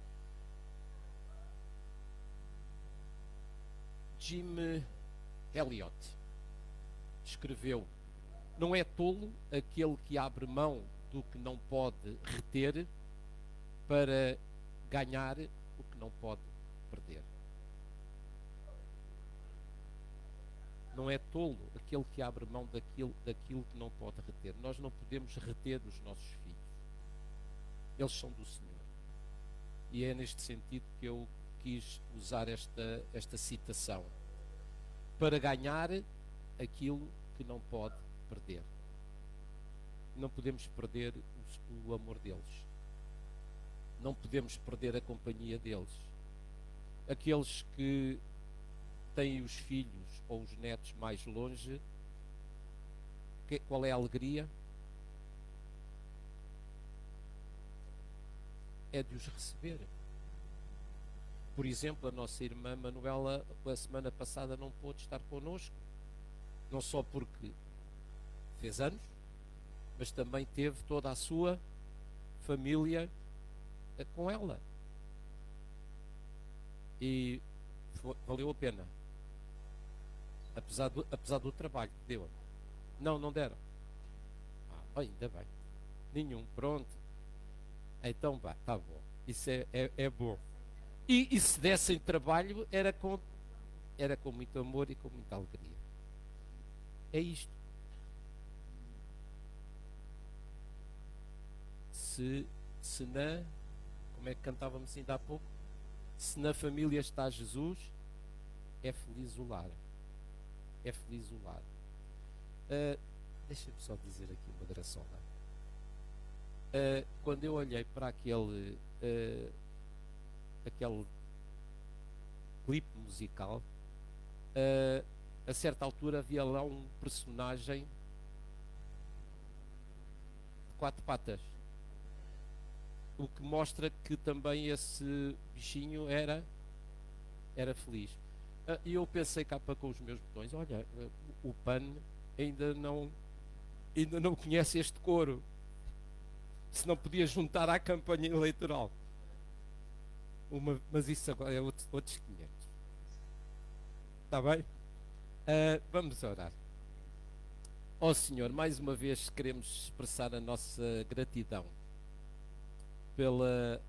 Jim Elliot escreveu: não é tolo aquele que abre mão do que não pode reter para ganhar o que não pode perder. Não é tolo aquele que abre mão daquilo que não pode reter. Nós não podemos reter os nossos filhos. Eles são do Senhor. E é neste sentido que eu quis usar esta citação. Para ganhar aquilo que não pode perder. Não podemos perder o amor deles. Não podemos perder a companhia deles. Aqueles que têm os filhos ou os netos mais longe, qual é a alegria? É de os receber. Por exemplo, a nossa irmã Manuela, a semana passada, não pôde estar connosco. Não só porque fez anos, mas também teve toda a sua família com ela. E valeu a pena. Apesar do trabalho que deu. Não deram. Ainda bem. Nenhum. Pronto. Então vá, está bom. Isso é bom. E se dessem trabalho, era com muito amor e com muita alegria. É isto. Se na... Como é que cantávamos ainda há pouco? Se na família está Jesus, é feliz o lar. É feliz o lar. Deixa-me só dizer aqui uma graçola. Quando eu olhei para aquele clipe musical, a certa altura havia lá um personagem de 4 patas, o que mostra que também esse bichinho era feliz. E eu pensei cá para com os meus botões: olha, o PAN ainda não conhece este coro, se não podia juntar à campanha eleitoral. Mas isso agora é outros 500. Está bem? Vamos orar. Ó Senhor, mais uma vez queremos expressar a nossa gratidão pela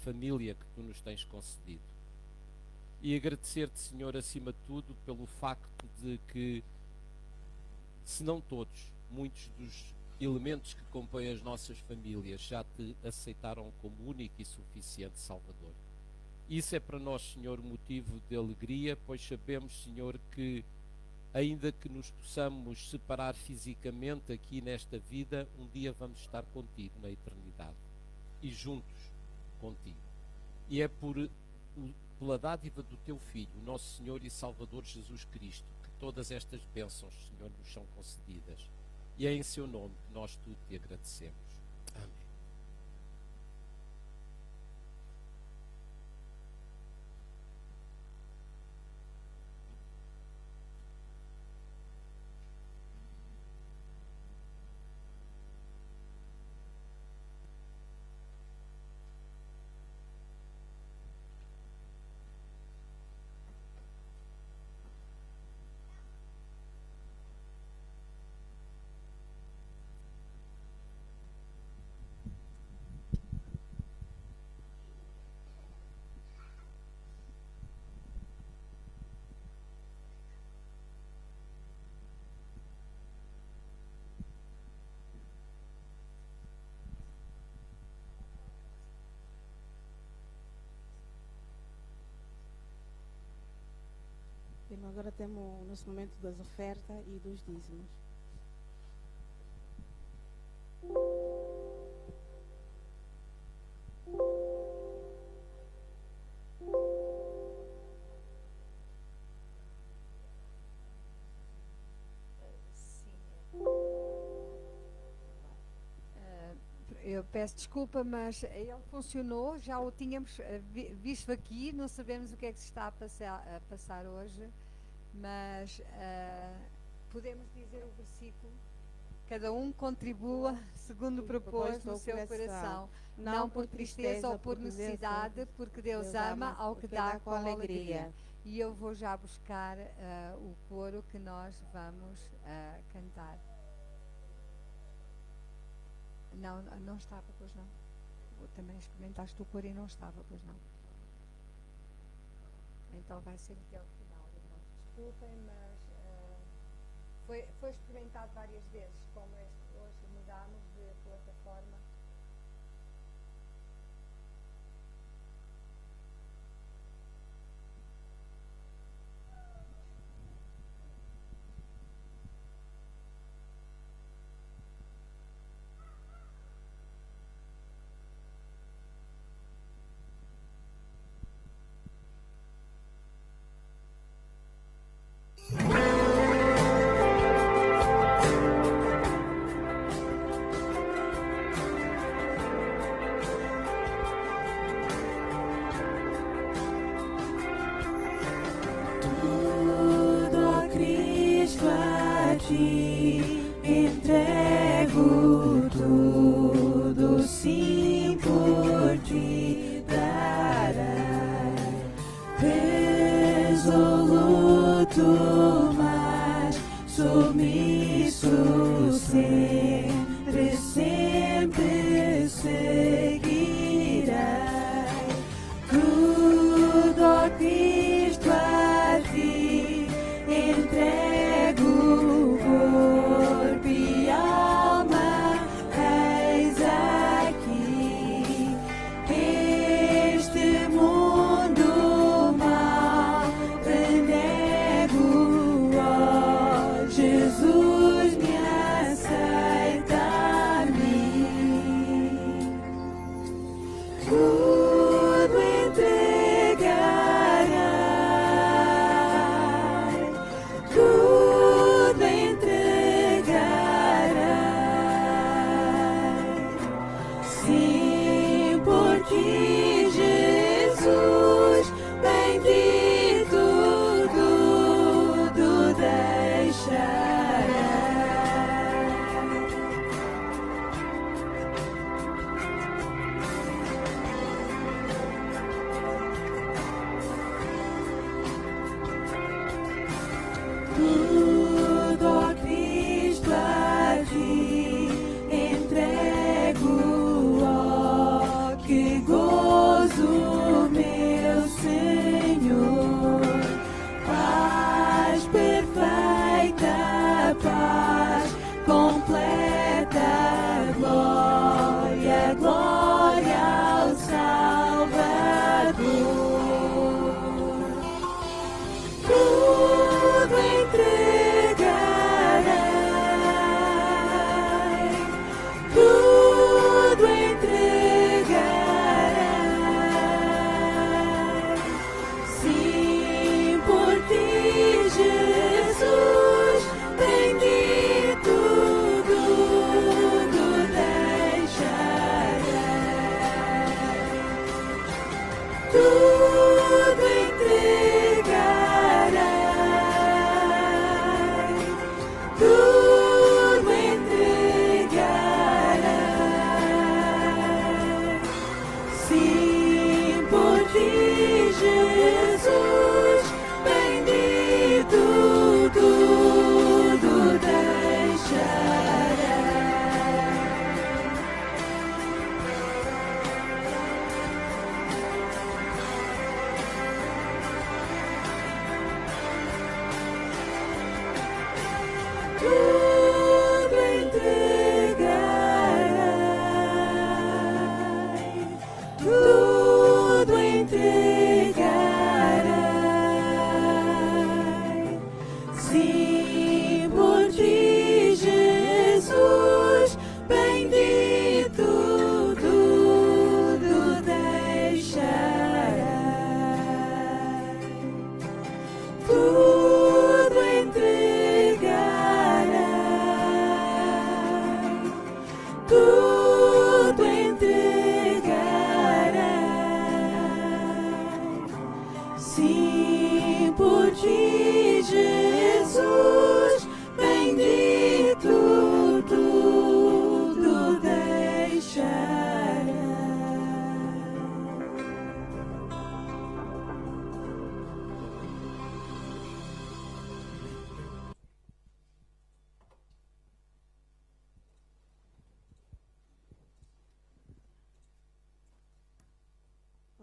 família que Tu nos tens concedido. E agradecer-te, Senhor, acima de tudo, pelo facto de que, se não todos, muitos dos elementos que compõem as nossas famílias já Te aceitaram como único e suficiente Salvador. Isso é para nós, Senhor, motivo de alegria, pois sabemos, Senhor, que ainda que nos possamos separar fisicamente aqui nesta vida, um dia vamos estar contigo na eternidade e juntos contigo. E é pela dádiva do Teu Filho, nosso Senhor e Salvador Jesus Cristo, que todas estas bênçãos, Senhor, nos são concedidas. E é em Seu nome que nós tudo Te agradecemos. Amém. agora temos o nosso momento das ofertas e dos dízimos. Eu peço desculpa, mas ele funcionou, já o tínhamos visto aqui, não sabemos o que é que se está a passar hoje, mas podemos dizer o versículo, cada um contribua segundo propôs no seu coração, não por tristeza ou por necessidade, porque Deus ama ao que dá com alegria. E eu vou já buscar o coro que nós vamos cantar. Não estava, pois não. Também experimentaste o coro e não estava, pois não. Então vai ser até o final, irmãos. Desculpem, mas foi experimentado várias vezes, como hoje mudámos de plataforma. Entrego tudo, sim, por ti darei, resoluto, mas submisso, sempre, sempre seguirei. Tudo, ó Cristo, a ti entrego. Corpo e alma, eis aqui. Este mundo mal te nego, ó Jesus, me aceita.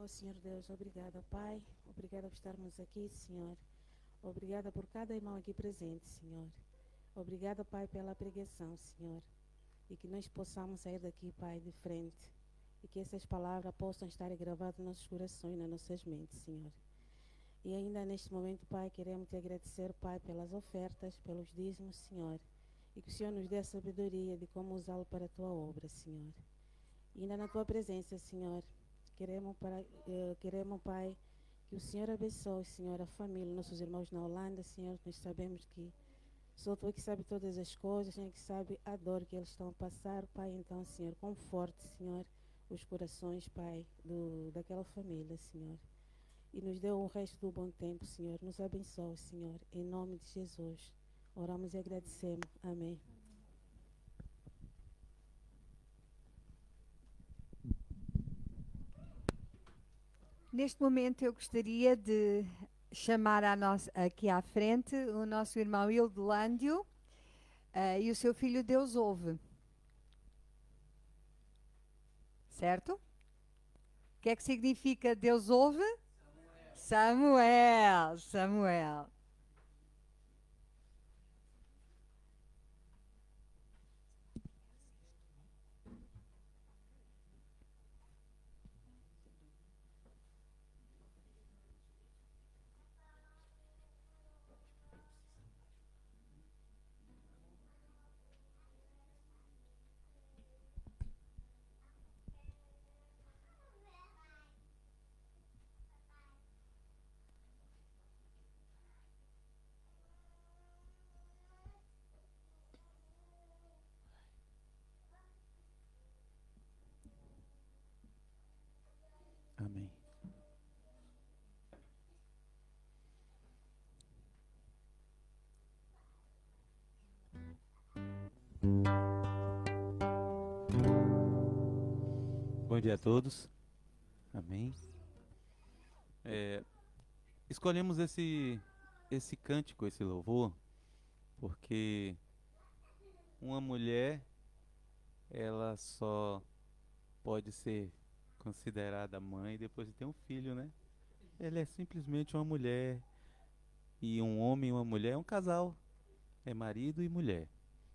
Oh, Senhor Deus, obrigada, Pai. Obrigada por estarmos aqui, Senhor. Obrigada por cada irmão aqui presente, Senhor. Obrigada, Pai, pela pregação, Senhor. E que nós possamos sair daqui, Pai, de frente. E que essas palavras possam estar gravadas nos nossos corações e nas nossas mentes, Senhor. E ainda neste momento, Pai, queremos te agradecer, Pai, pelas ofertas, pelos dízimos, Senhor. E que o Senhor nos dê a sabedoria de como usá-lo para a tua obra, Senhor. E ainda na tua presença, Senhor, queremos, Pai, que o Senhor abençoe, Senhor, a família, nossos irmãos na Holanda, Senhor. Nós sabemos que só tu que sabe todas as coisas, Senhor, que sabe a dor que eles estão a passar, Pai. Então, Senhor, conforte, Senhor, os corações, Pai, daquela família, Senhor. E nos dê o resto do bom tempo, Senhor. Nos abençoe, Senhor, em nome de Jesus. Oramos e agradecemos. Amém. Neste momento eu gostaria de chamar aqui à frente o nosso irmão Hildelândio e o seu filho Deus ouve. Certo? O que é que significa Deus ouve? Samuel. Samuel. Amém. Bom dia a todos. Amém. Escolhemos esse cântico, esse louvor, porque uma mulher, ela só pode ser considerada mãe depois de ter um filho, né? Ela é simplesmente uma mulher, e um homem e uma mulher é um casal, é marido e mulher.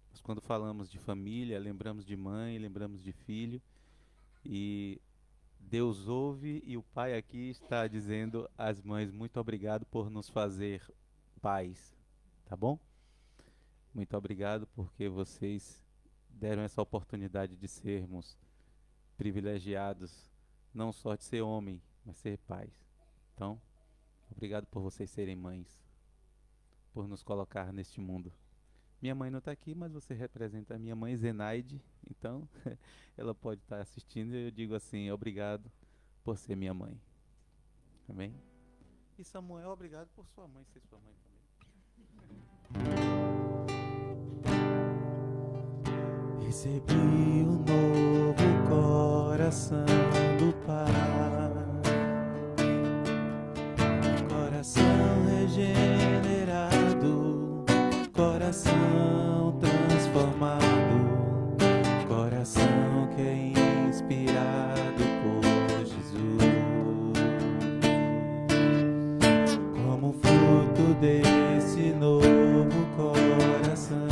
Mas quando falamos de família, lembramos de mãe, lembramos de filho, e Deus ouve, e o pai aqui está dizendo às mães: muito obrigado por nos fazer pais, tá bom? Muito obrigado porque vocês deram essa oportunidade de sermos privilegiados, não só de ser homem, mas ser pais. Então, obrigado por vocês serem mães, por nos colocar neste mundo. Minha mãe não está aqui, mas você representa a minha mãe, Zenaide, então ela pode estar assistindo, e eu digo assim: obrigado por ser minha mãe. Amém? E Samuel, obrigado por sua mãe ser sua mãe também. Recebi um novo coração do Pai, coração regenerado, coração transformado, coração que é inspirado por Jesus. Como fruto desse novo coração,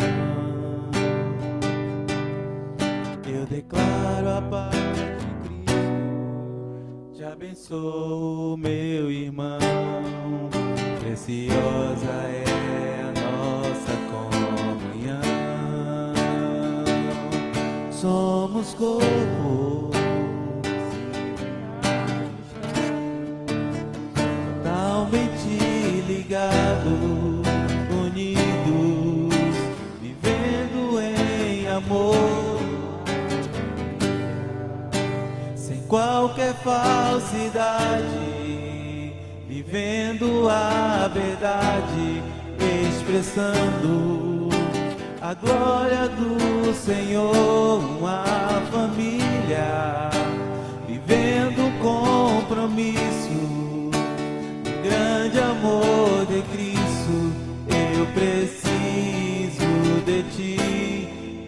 eu declaro a paz de Cristo, te abençoo, meu irmão. Preciosa é a nossa comunhão. Somos corpo, totalmente ligados, unidos, vivendo em amor, sem qualquer falsidade, vivendo a verdade, expressando a glória do Senhor. Uma família, vivendo um compromisso, grande amor de Cristo. Eu preciso de ti,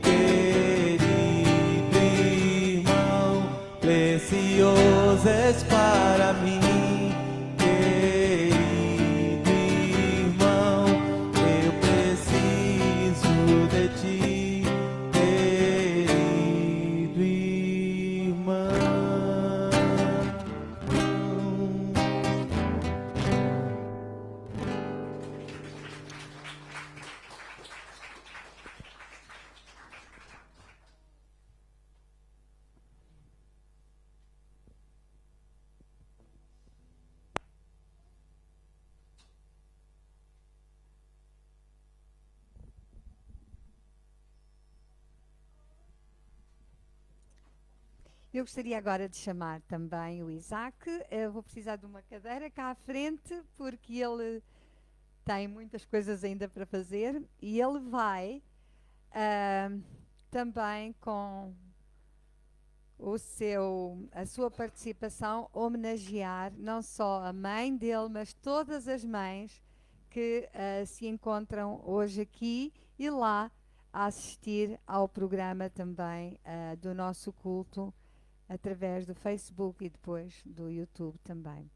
querido irmão, precioso és para mim. Eu gostaria agora de chamar também o Isaac. Eu vou precisar de uma cadeira cá à frente, porque ele tem muitas coisas ainda para fazer e ele vai também com a sua participação homenagear não só a mãe dele, mas todas as mães que se encontram hoje aqui e lá a assistir ao programa também do nosso culto através do Facebook e depois do YouTube também.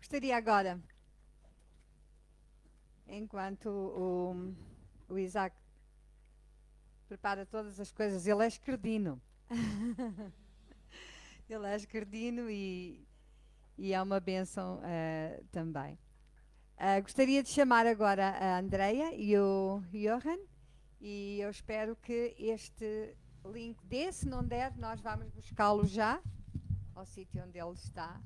Gostaria agora, enquanto o Isaac prepara todas as coisas, ele é esquerdino. Ele é esquerdino e é uma bênção também. Gostaria de chamar agora a Andreia e o Johan, e eu espero que este link dê. Se não der, nós vamos buscá-lo já ao sítio onde ele está.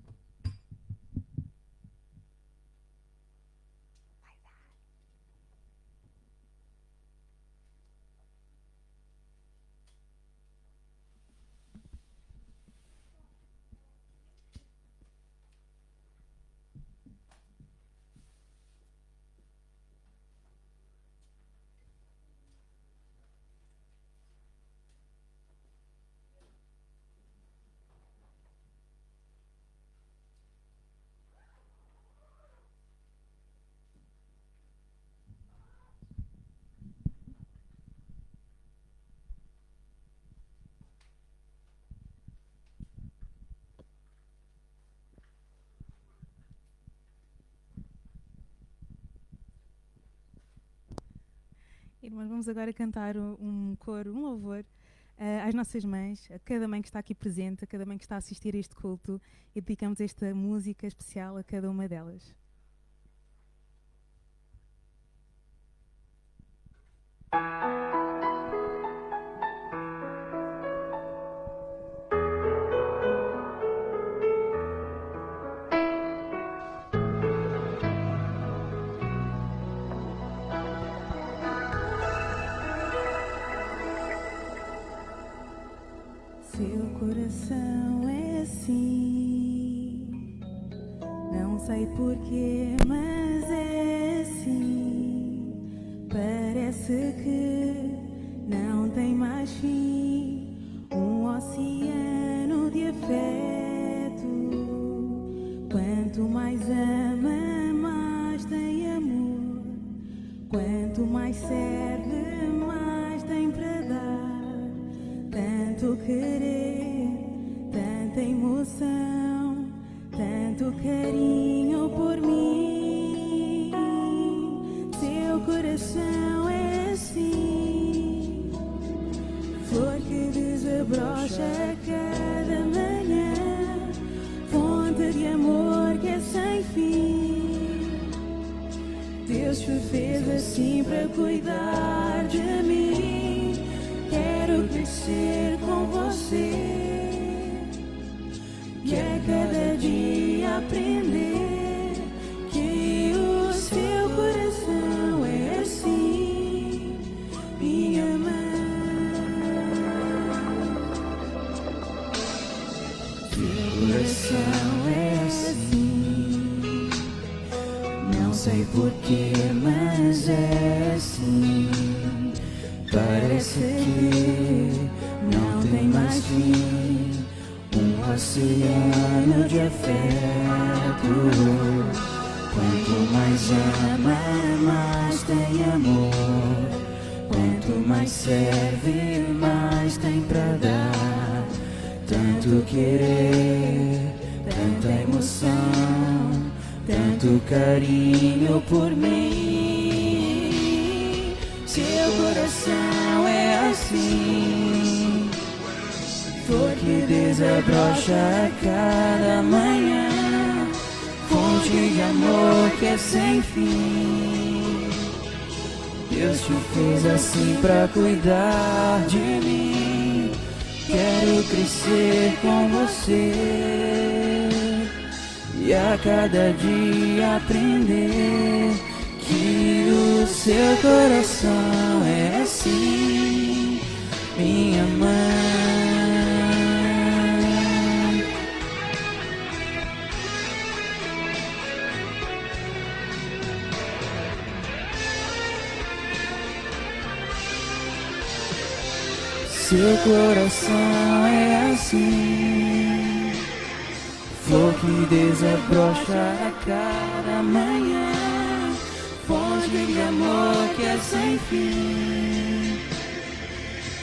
Irmãos, vamos agora cantar um coro, um louvor às nossas mães, a cada mãe que está aqui presente, a cada mãe que está a assistir a este culto, e dedicamos esta música especial a cada uma delas. Seu coração é assim, não sei porquê, mas é assim. Parece que não tem mais fim, um oceano de afeto. Quanto mais ama, mais tem amor. Quanto mais serve, mais tem para dar. Tanto querer, tanta emoção, tanto carinho por mim. Seu coração é assim, flor que desabrocha a cada manhã, fonte de amor que é sem fim. Deus te fez assim para cuidar de mim. Quero crescer com você e a cada dia aprender que o seu coração é assim, minha mãe. Seu coração é assim, não sei porquê, mas é assim. Parece que não tem mais fim, um oceano de afeto. Quanto mais ama, mais tem amor. Quanto mais serve, mais tem pra dar. Tanto querer, tanta emoção, tanto carinho por mim. Seu coração é assim, flor que desabrocha a cada manhã, fonte de amor que é sem fim. Deus te fez assim pra cuidar de mim. Quero crescer com você e a cada dia aprender que o seu coração é assim, minha mãe. Seu coração é assim, flor que desabrocha a cada manhã, fonte de amor que é sem fim.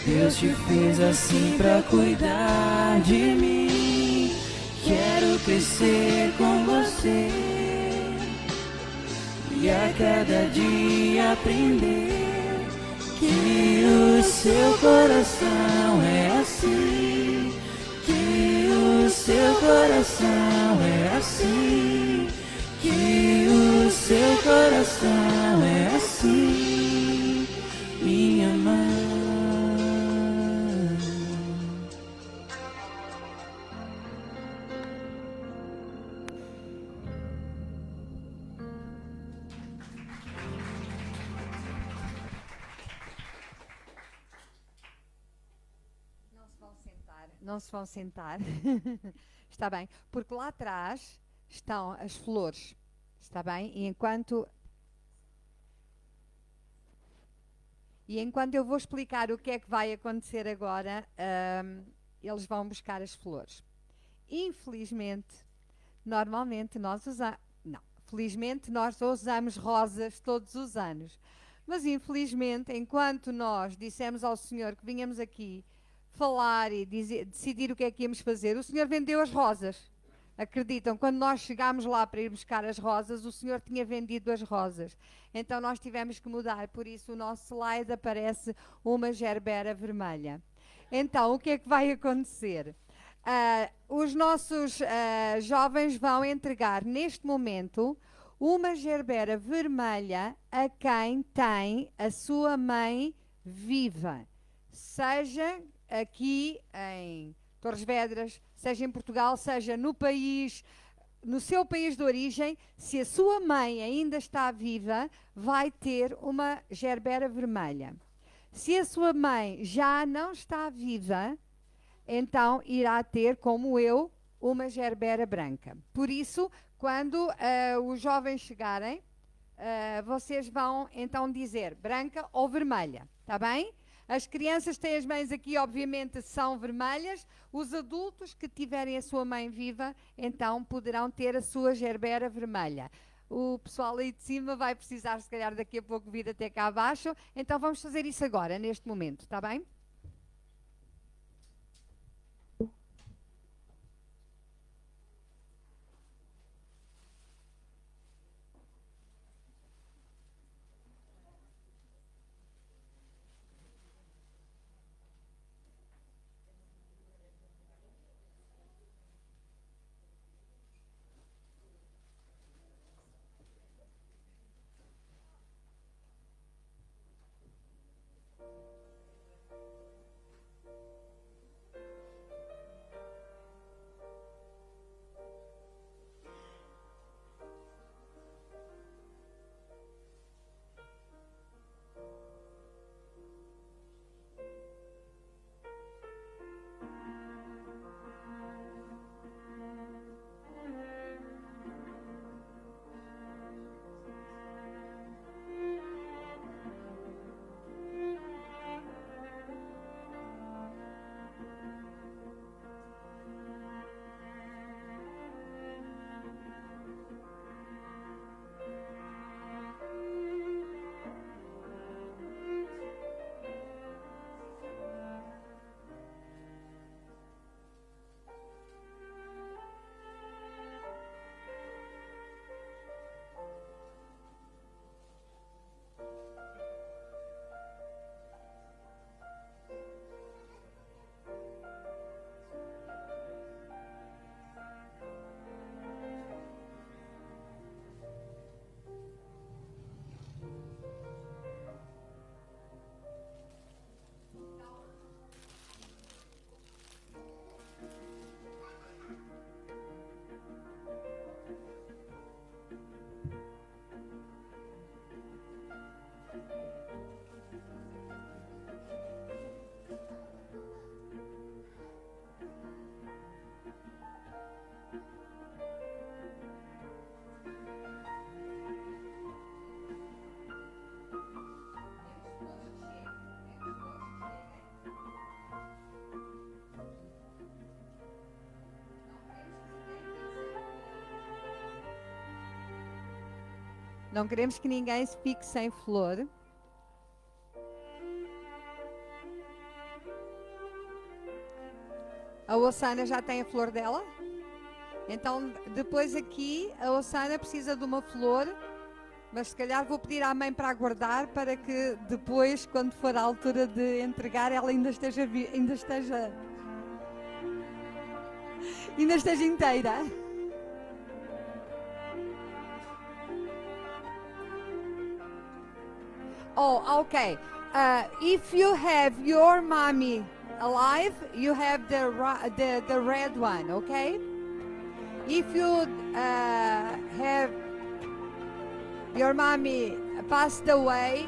Deus te fez assim pra cuidar de mim. Quero crescer com você e a cada dia aprender que o seu coração é assim, que o seu coração é assim, que o seu coração é assim, minha mãe. Não se vão sentar. Está bem? Porque lá atrás estão as flores. Está bem? E enquanto eu vou explicar o que é que vai acontecer agora, eles vão buscar as flores. Infelizmente, normalmente nós usamos... Não. Felizmente nós usamos rosas todos os anos. Mas infelizmente, enquanto nós dissemos ao Senhor que vinhamos aqui falar e decidir o que é que íamos fazer, o Senhor vendeu as rosas. Acreditam? Quando nós chegámos lá para ir buscar as rosas, o Senhor tinha vendido as rosas. Então nós tivemos que mudar, por isso o nosso slide aparece uma gerbera vermelha. Então, o que é que vai acontecer? Os nossos jovens vão entregar neste momento uma gerbera vermelha a quem tem a sua mãe viva. Seja aqui em Torres Vedras, seja em Portugal, seja no país, no seu país de origem, se a sua mãe ainda está viva, vai ter uma gerbera vermelha. Se a sua mãe já não está viva, então irá ter, como eu, uma gerbera branca. Por isso, quando os jovens chegarem, vocês vão então dizer branca ou vermelha, está bem? As crianças têm as mães aqui, obviamente, são vermelhas. Os adultos que tiverem a sua mãe viva, então poderão ter a sua gerbera vermelha. O pessoal aí de cima vai precisar, se calhar, daqui a pouco vir até cá abaixo. Então vamos fazer isso agora, neste momento, está bem? Não queremos que ninguém se fique sem flor. A Ossana já tem a flor dela? Então, depois aqui, a Ossana precisa de uma flor Mas se calhar vou pedir à mãe para aguardar para que depois, quando for a altura de entregar, ela ainda esteja inteira. Oh, okay. If you have your mommy alive, you have the red one, okay? If you have your mommy passed away,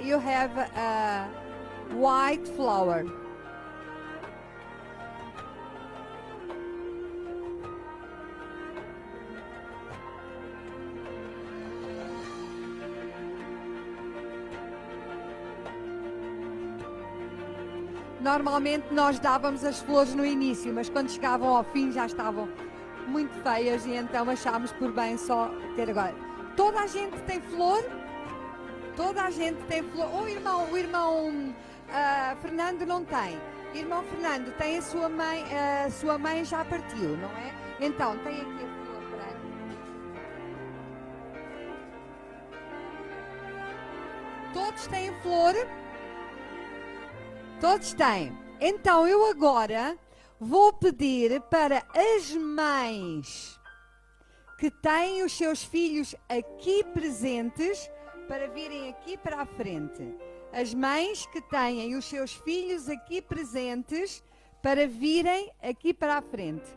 you have a white flower. Normalmente nós dávamos as flores no início, mas quando chegavam ao fim já estavam muito feias e então achámos por bem só ter agora. Toda a gente tem flor? Toda a gente tem flor. O irmão Fernando não tem. Irmão Fernando tem a sua mãe já partiu, não é? Então, tem aqui a flor branca. Todos têm flor? Todos têm. Então, eu agora vou pedir para as mães que têm os seus filhos aqui presentes para virem aqui para a frente. As mães que têm os seus filhos aqui presentes para virem aqui para a frente.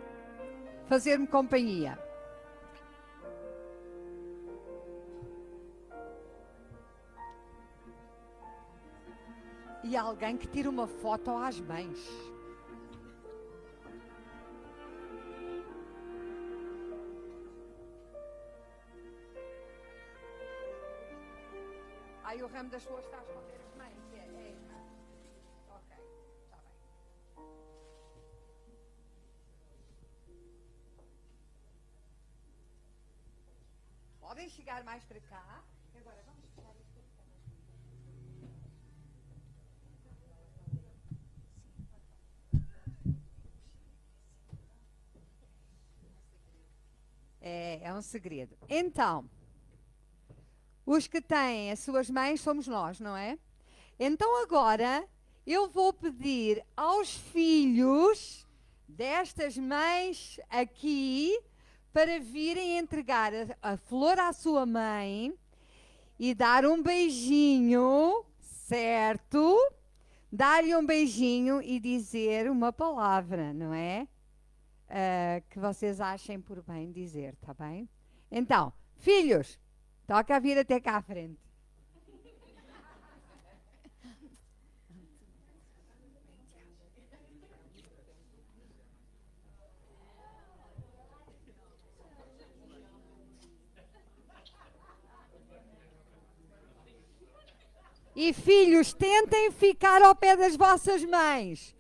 Fazer-me companhia. E alguém que tira uma foto às mães. Aí o ramo das flores está a esconder as mães. Ok, está bem. Podem chegar mais para cá. Agora vamos fechar isto. É um segredo. Então, os que têm as suas mães somos nós, não é? Então agora eu vou pedir aos filhos destas mães aqui para virem entregar a flor à sua mãe e dar um beijinho, certo? Dar-lhe um beijinho e dizer uma palavra, não é? Que vocês achem por bem dizer, tá bem? Então, filhos, toca a vir até cá à frente. E filhos, tentem ficar ao pé das vossas mães.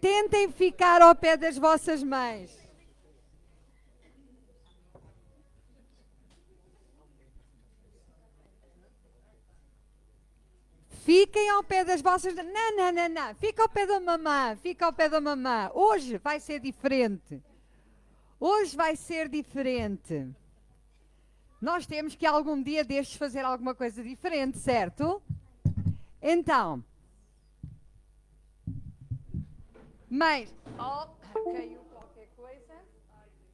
Tentem ficar ao pé das vossas mães. Fiquem ao pé das vossas... Não. Fica ao pé da mamã. Fica ao pé da mamã. Hoje vai ser diferente. Hoje vai ser diferente. Nós temos que algum dia destes fazer alguma coisa diferente, certo? Então... Mãe, caiu qualquer coisa,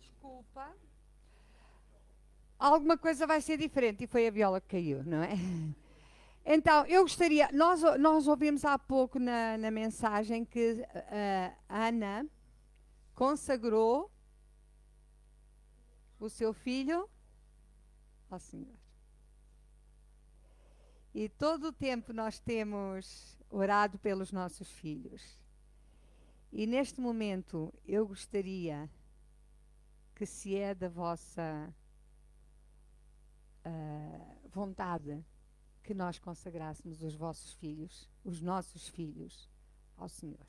desculpa. Alguma coisa vai ser diferente e foi a viola que caiu, não é? Então, eu gostaria, nós ouvimos há pouco na mensagem que a Ana consagrou o seu filho ao Senhor. E todo o tempo nós temos orado pelos nossos filhos. E neste momento eu gostaria que, se é da vossa vontade, que nós consagrássemos os vossos filhos, os nossos filhos, ao Senhor.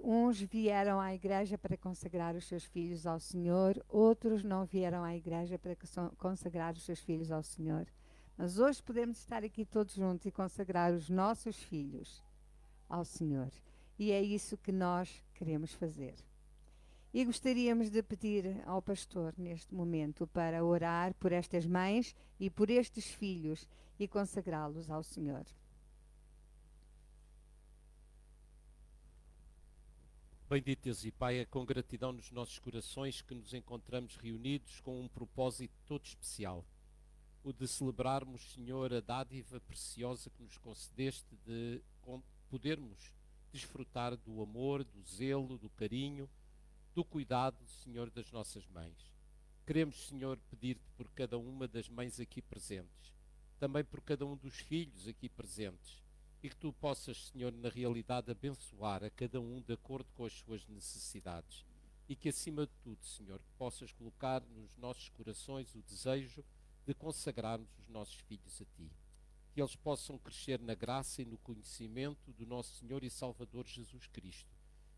Uns vieram à igreja para consagrar os seus filhos ao Senhor, outros não vieram à igreja para consagrar os seus filhos ao Senhor. Mas hoje podemos estar aqui todos juntos e consagrar os nossos filhos ao Senhor. E é isso que nós queremos fazer. E gostaríamos de pedir ao pastor, neste momento, para orar por estas mães e por estes filhos e consagrá-los ao Senhor. Bendito Deus e Pai, é com gratidão nos nossos corações que nos encontramos reunidos com um propósito todo especial. O de celebrarmos, Senhor, a dádiva preciosa que nos concedeste de podermos desfrutar do amor, do zelo, do carinho, do cuidado, Senhor, das nossas mães. Queremos, Senhor, pedir-te por cada uma das mães aqui presentes, também por cada um dos filhos aqui presentes, e que tu possas, Senhor, na realidade abençoar a cada um de acordo com as suas necessidades, e que acima de tudo, Senhor, possas colocar nos nossos corações o desejo de consagrarmos os nossos filhos a ti, que eles possam crescer na graça e no conhecimento do nosso Senhor e Salvador Jesus Cristo,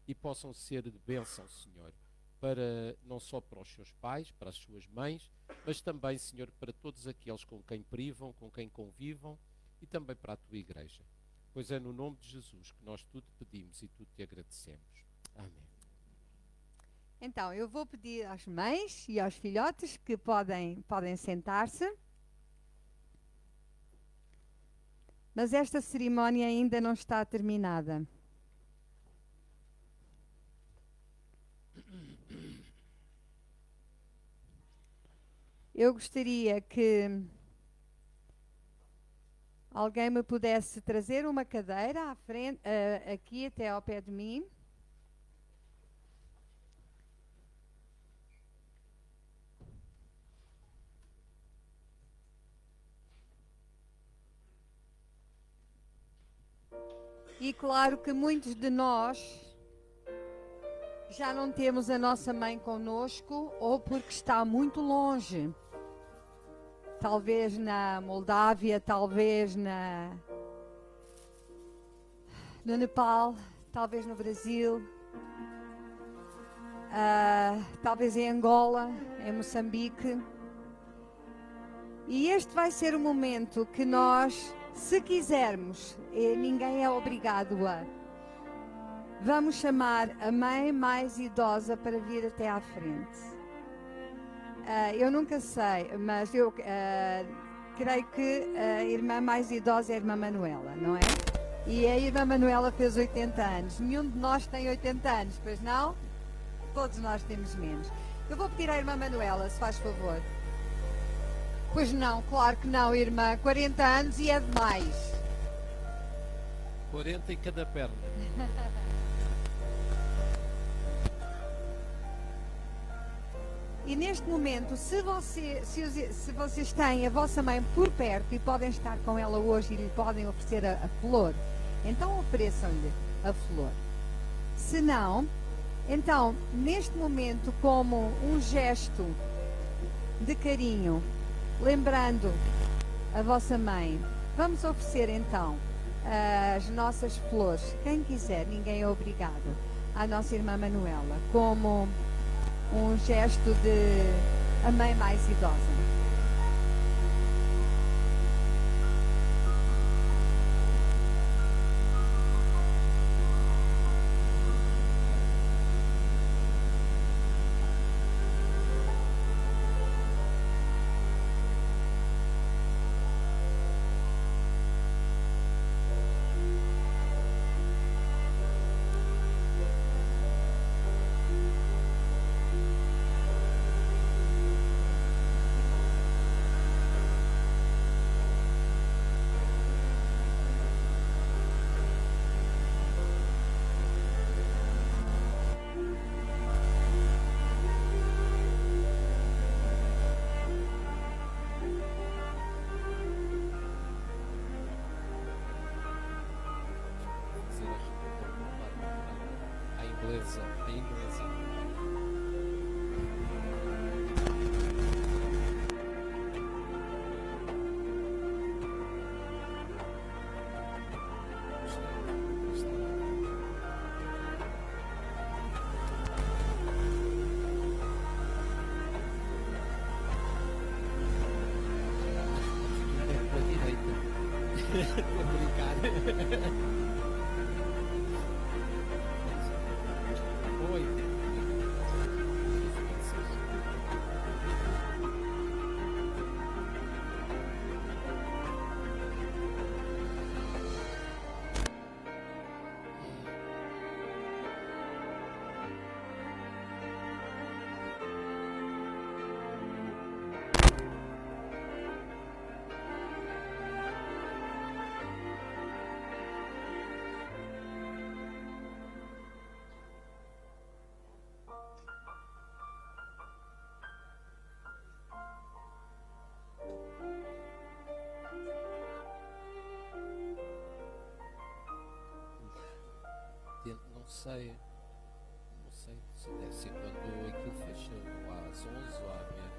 e possam ser de bênção, Senhor, para não só para os seus pais, para as suas mães, mas também, Senhor, para todos aqueles com quem privam, com quem convivam, e também para a tua igreja. Pois é no nome de Jesus que nós tudo pedimos e tudo te agradecemos. Amém. Então, eu vou pedir às mães e aos filhotes que podem sentar-se. Mas esta cerimónia ainda não está terminada. Eu gostaria que alguém me pudesse trazer uma cadeira à frente, aqui até ao pé de mim. E claro que muitos de nós já não temos a nossa mãe conosco, ou porque está muito longe. Talvez na Moldávia, talvez no Nepal, talvez no Brasil, talvez em Angola, em Moçambique. E este vai ser o momento que nós, se quisermos, e ninguém é obrigado a, vamos chamar a mãe mais idosa para vir até à frente. Eu nunca sei, mas eu creio que a irmã mais idosa é a irmã Manuela, não é? E a irmã Manuela fez 80 anos. Nenhum de nós tem 80 anos, pois não? Todos nós temos menos. Eu vou pedir à irmã Manuela, se faz favor. Pois não, claro que não, irmã. 40 anos e é demais. 40 em cada perna. E neste momento, se vocês têm a vossa mãe por perto e podem estar com ela hoje e lhe podem oferecer a flor, então ofereçam-lhe a flor. Se não, então, neste momento, como um gesto de carinho, lembrando a vossa mãe, vamos oferecer então as nossas flores, quem quiser, ninguém é obrigado, à nossa irmã Manuela, como um gesto de a mãe mais idosa. A inglesa. Da direita. Estou a brincar. Oi. sei. Não sei. Se deve ser quando aquilo fecha, ou às 11 ou à meia-noite.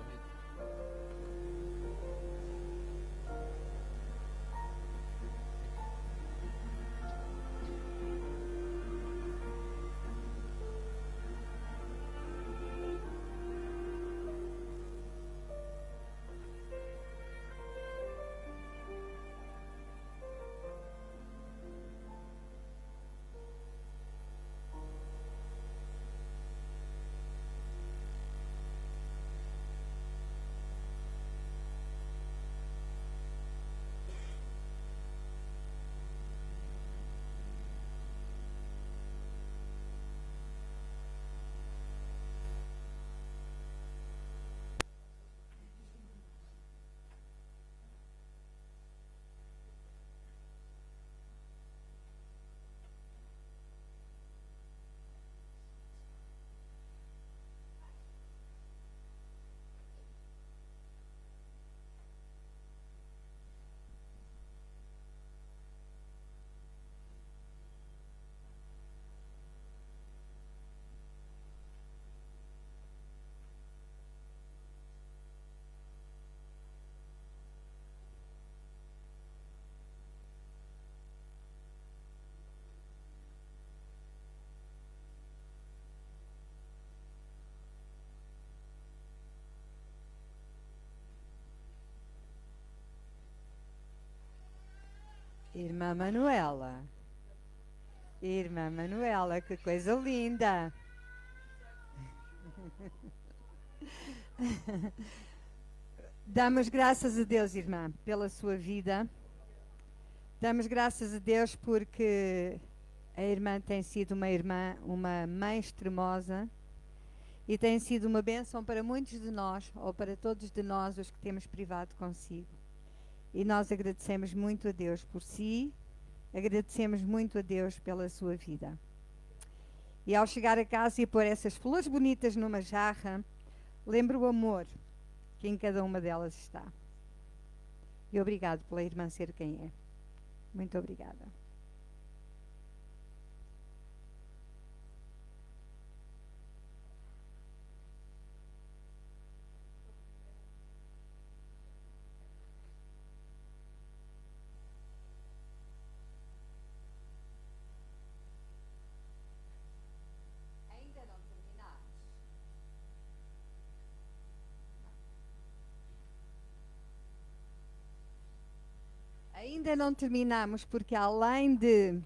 Irmã Manuela. Irmã Manuela, que coisa linda. Damos graças a Deus, irmã, pela sua vida. Damos graças a Deus porque a irmã tem sido uma irmã, uma mãe extremosa e tem sido uma bênção para muitos de nós, ou para todos de nós, os que temos privado consigo. E nós agradecemos muito a Deus por si, agradecemos muito a Deus pela sua vida. E ao chegar a casa e pôr essas flores bonitas numa jarra, lembro o amor que em cada uma delas está. E obrigado pela irmã ser quem é. Muito obrigada. Ainda não terminamos, porque além de...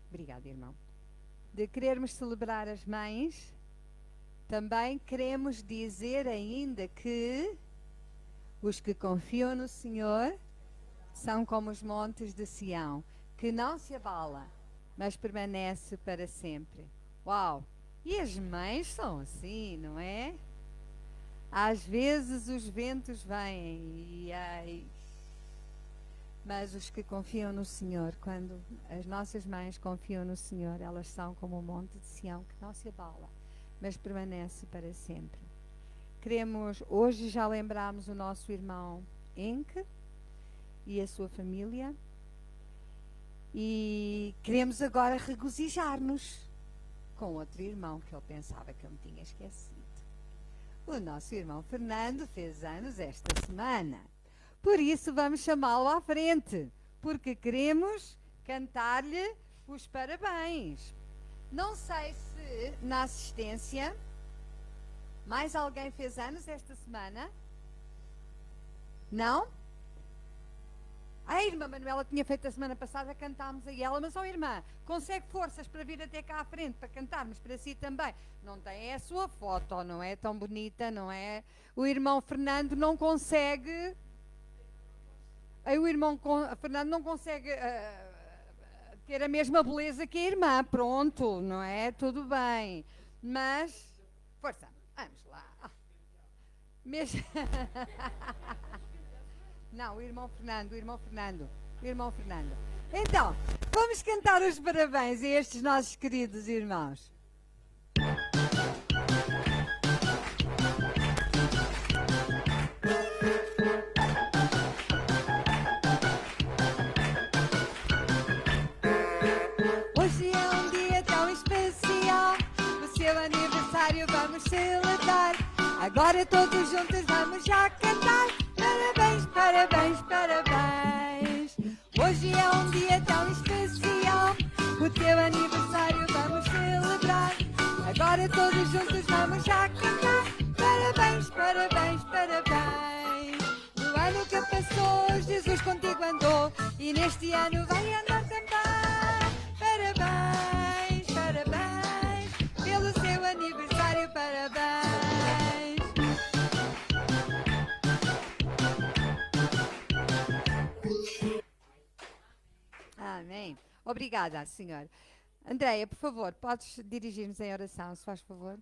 Obrigada, irmão. De querermos celebrar as mães, também queremos dizer ainda que os que confiam no Senhor são como os montes de Sião, que não se abala, mas permanece para sempre. Uau! E as mães são assim, não é? Às vezes os ventos vêm, mas os que confiam no Senhor, quando as nossas mães confiam no Senhor, elas são como o monte de Sião, que não se abala, mas permanece para sempre. Queremos, hoje já lembramos o nosso irmão Henke e a sua família, e queremos agora regozijar-nos com outro irmão que ele pensava que eu me tinha esquecido. O nosso irmão Fernando fez anos esta semana. Por isso vamos chamá-lo à frente, porque queremos cantar-lhe os parabéns. Não sei se na assistência mais alguém fez anos esta semana. Não? A irmã Manuela tinha feito a semana passada, cantámos a ela, mas irmã, consegue forças para vir até cá à frente, para cantarmos para si também. Não tem a sua foto, não é tão bonita, não é? O irmão Fernando não consegue... O irmão Fernando não consegue ter a mesma beleza que a irmã, pronto, não é? Tudo bem. Mas, força, vamos lá. Mesmo... Não, o irmão Fernando. Então, vamos cantar os parabéns a estes nossos queridos irmãos. aniversário vamos celebrar. Agora todos juntos vamos já cantar. Parabéns, parabéns, parabéns. Hoje é um dia tão especial. O teu aniversário vamos celebrar. Agora todos juntos vamos já cantar. Parabéns, parabéns, parabéns. No ano que passou, Jesus contigo andou. E neste ano vai andar também. Parabéns, parabéns. Pelo seu aniversário, parabéns. Amém. Obrigada, Senhor. Andréia, por favor, podes dirigir-nos em oração, se faz favor?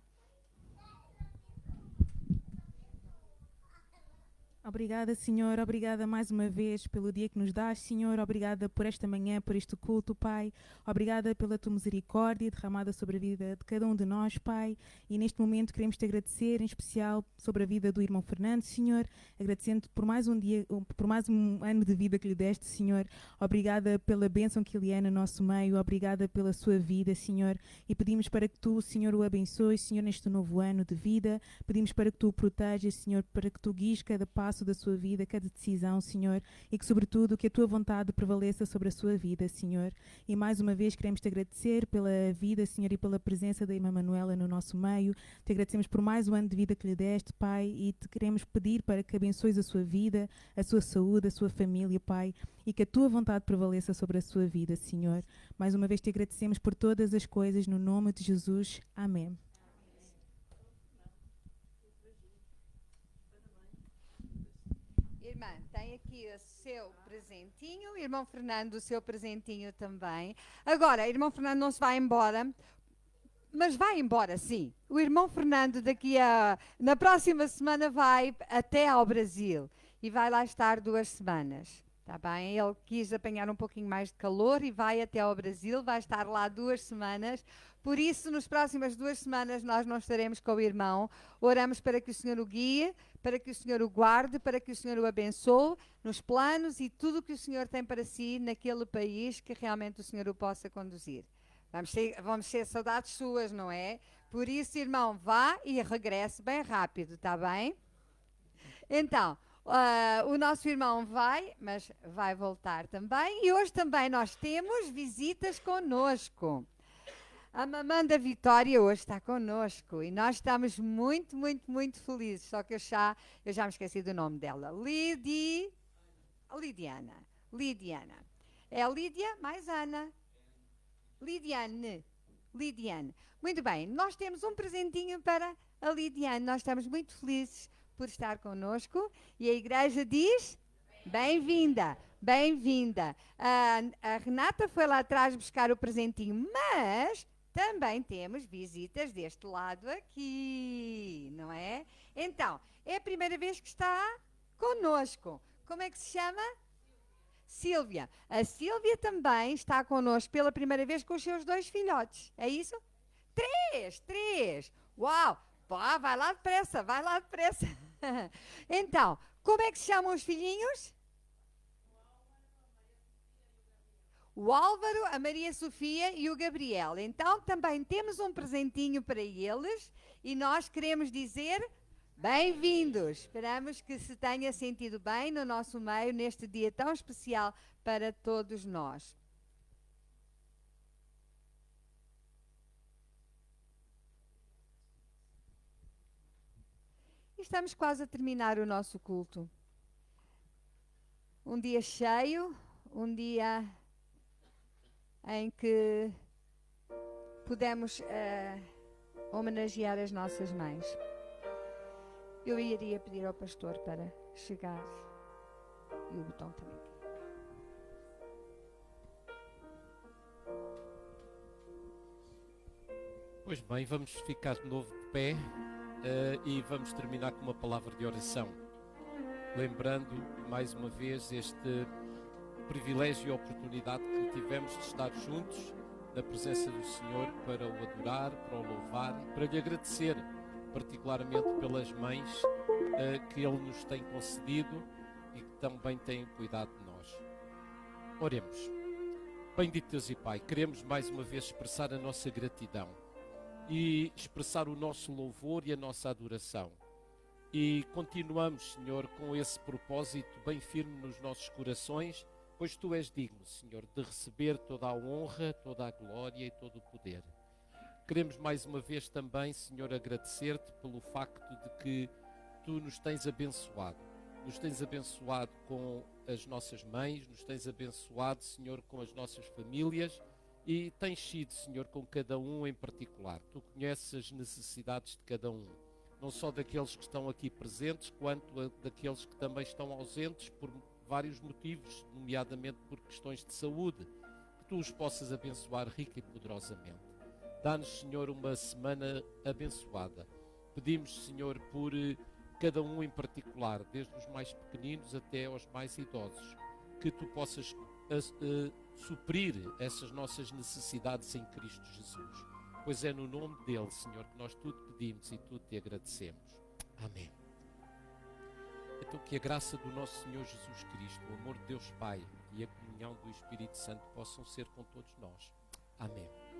Obrigada, Senhor. Obrigada mais uma vez pelo dia que nos dás, Senhor. Obrigada por esta manhã, por este culto, Pai. Obrigada pela tua misericórdia derramada sobre a vida de cada um de nós, Pai. E neste momento queremos te agradecer, em especial sobre a vida do irmão Fernando, Senhor. Agradecendo por mais um dia, por mais um ano de vida que lhe deste, Senhor. Obrigada pela bênção que ele é no nosso meio. Obrigada pela sua vida, Senhor. E pedimos para que tu, Senhor, o abençoes, Senhor, neste novo ano de vida. Pedimos para que tu o protejas, Senhor, para que tu guies cada passo da sua vida, cada decisão, Senhor, e que, sobretudo, que a tua vontade prevaleça sobre a sua vida, Senhor. E mais uma vez queremos te agradecer pela vida, Senhor, e pela presença da irmã Manuela no nosso meio. Te agradecemos por mais um ano de vida que lhe deste, Pai, e te queremos pedir para que abençoes a sua vida, a sua saúde, a sua família, Pai, e que a tua vontade prevaleça sobre a sua vida, Senhor. Mais uma vez te agradecemos por todas as coisas, no nome de Jesus. Amém. Irmã, tem aqui o seu presentinho, irmão Fernando, o seu presentinho também. Agora, irmão Fernando não se vai embora, mas vai embora, sim. O irmão Fernando na próxima semana vai até ao Brasil e vai lá estar 2 semanas. Está bem? Ele quis apanhar um pouquinho mais de calor e vai até ao Brasil, vai estar lá 2 semanas. Por isso, nas próximas 2 semanas, nós não estaremos com o irmão. Oramos para que o Senhor o guie, para que o Senhor o guarde, para que o Senhor o abençoe nos planos e tudo o que o Senhor tem para si naquele país, que realmente o Senhor o possa conduzir. Vamos ser saudades suas, não é? Por isso, irmão, vá e regresse bem rápido, está bem? Então, o nosso irmão vai, mas vai voltar também. E hoje também nós temos visitas connosco. A mamã da Vitória hoje está connosco e nós estamos muito, muito, muito felizes. Só que eu já me esqueci do nome dela. Lidiana. É Lídia mais Ana. Lidiane. Muito bem, nós temos um presentinho para a Lidiane. Nós estamos muito felizes por estar connosco e a igreja diz: bem-vinda, bem-vinda. A Renata foi lá atrás buscar o presentinho, mas também temos visitas deste lado aqui, não é? Então, é a primeira vez que está connosco. Como é que se chama? Sílvia. A Sílvia também está connosco pela primeira vez com os seus 2 filhotes. É isso? 3! Uau! Pá, vai lá depressa. Então, como é que se chamam os filhinhos? O Álvaro, a Maria Sofia e o Gabriel. Então, também temos um presentinho para eles e nós queremos dizer bem-vindos. Esperamos que se tenha sentido bem no nosso meio neste dia tão especial para todos nós. Estamos quase a terminar o nosso culto. Um dia cheio, um dia em que pudemos homenagear as nossas mães. Eu iria pedir ao pastor para chegar e o botão também. Pois bem, vamos ficar de novo de pé e vamos terminar com uma palavra de oração. Lembrando mais uma vez este privilégio e oportunidade que tivemos de estar juntos na presença do Senhor para o adorar, para o louvar, para lhe agradecer particularmente pelas mães que Ele nos tem concedido e que também têm cuidado de nós. Oremos. Bendito Deus e Pai, queremos mais uma vez expressar a nossa gratidão e expressar o nosso louvor e a nossa adoração. E continuamos, Senhor, com esse propósito bem firme nos nossos corações, pois Tu és digno, Senhor, de receber toda a honra, toda a glória e todo o poder. Queremos mais uma vez também, Senhor, agradecer-te pelo facto de que Tu nos tens abençoado. Nos tens abençoado com as nossas mães, nos tens abençoado, Senhor, com as nossas famílias e tens sido, Senhor, com cada um em particular. Tu conheces as necessidades de cada um, não só daqueles que estão aqui presentes, quanto daqueles que também estão ausentes por vários motivos, nomeadamente por questões de saúde, que Tu os possas abençoar rica e poderosamente. Dá-nos, Senhor, uma semana abençoada. Pedimos, Senhor, por cada um em particular, desde os mais pequeninos até aos mais idosos, que Tu possas suprir essas nossas necessidades em Cristo Jesus. Pois é no nome dele, Senhor, que nós tudo pedimos e tudo te agradecemos. Amém. Então que a graça do nosso Senhor Jesus Cristo, o amor de Deus Pai e a comunhão do Espírito Santo possam ser com todos nós. Amém.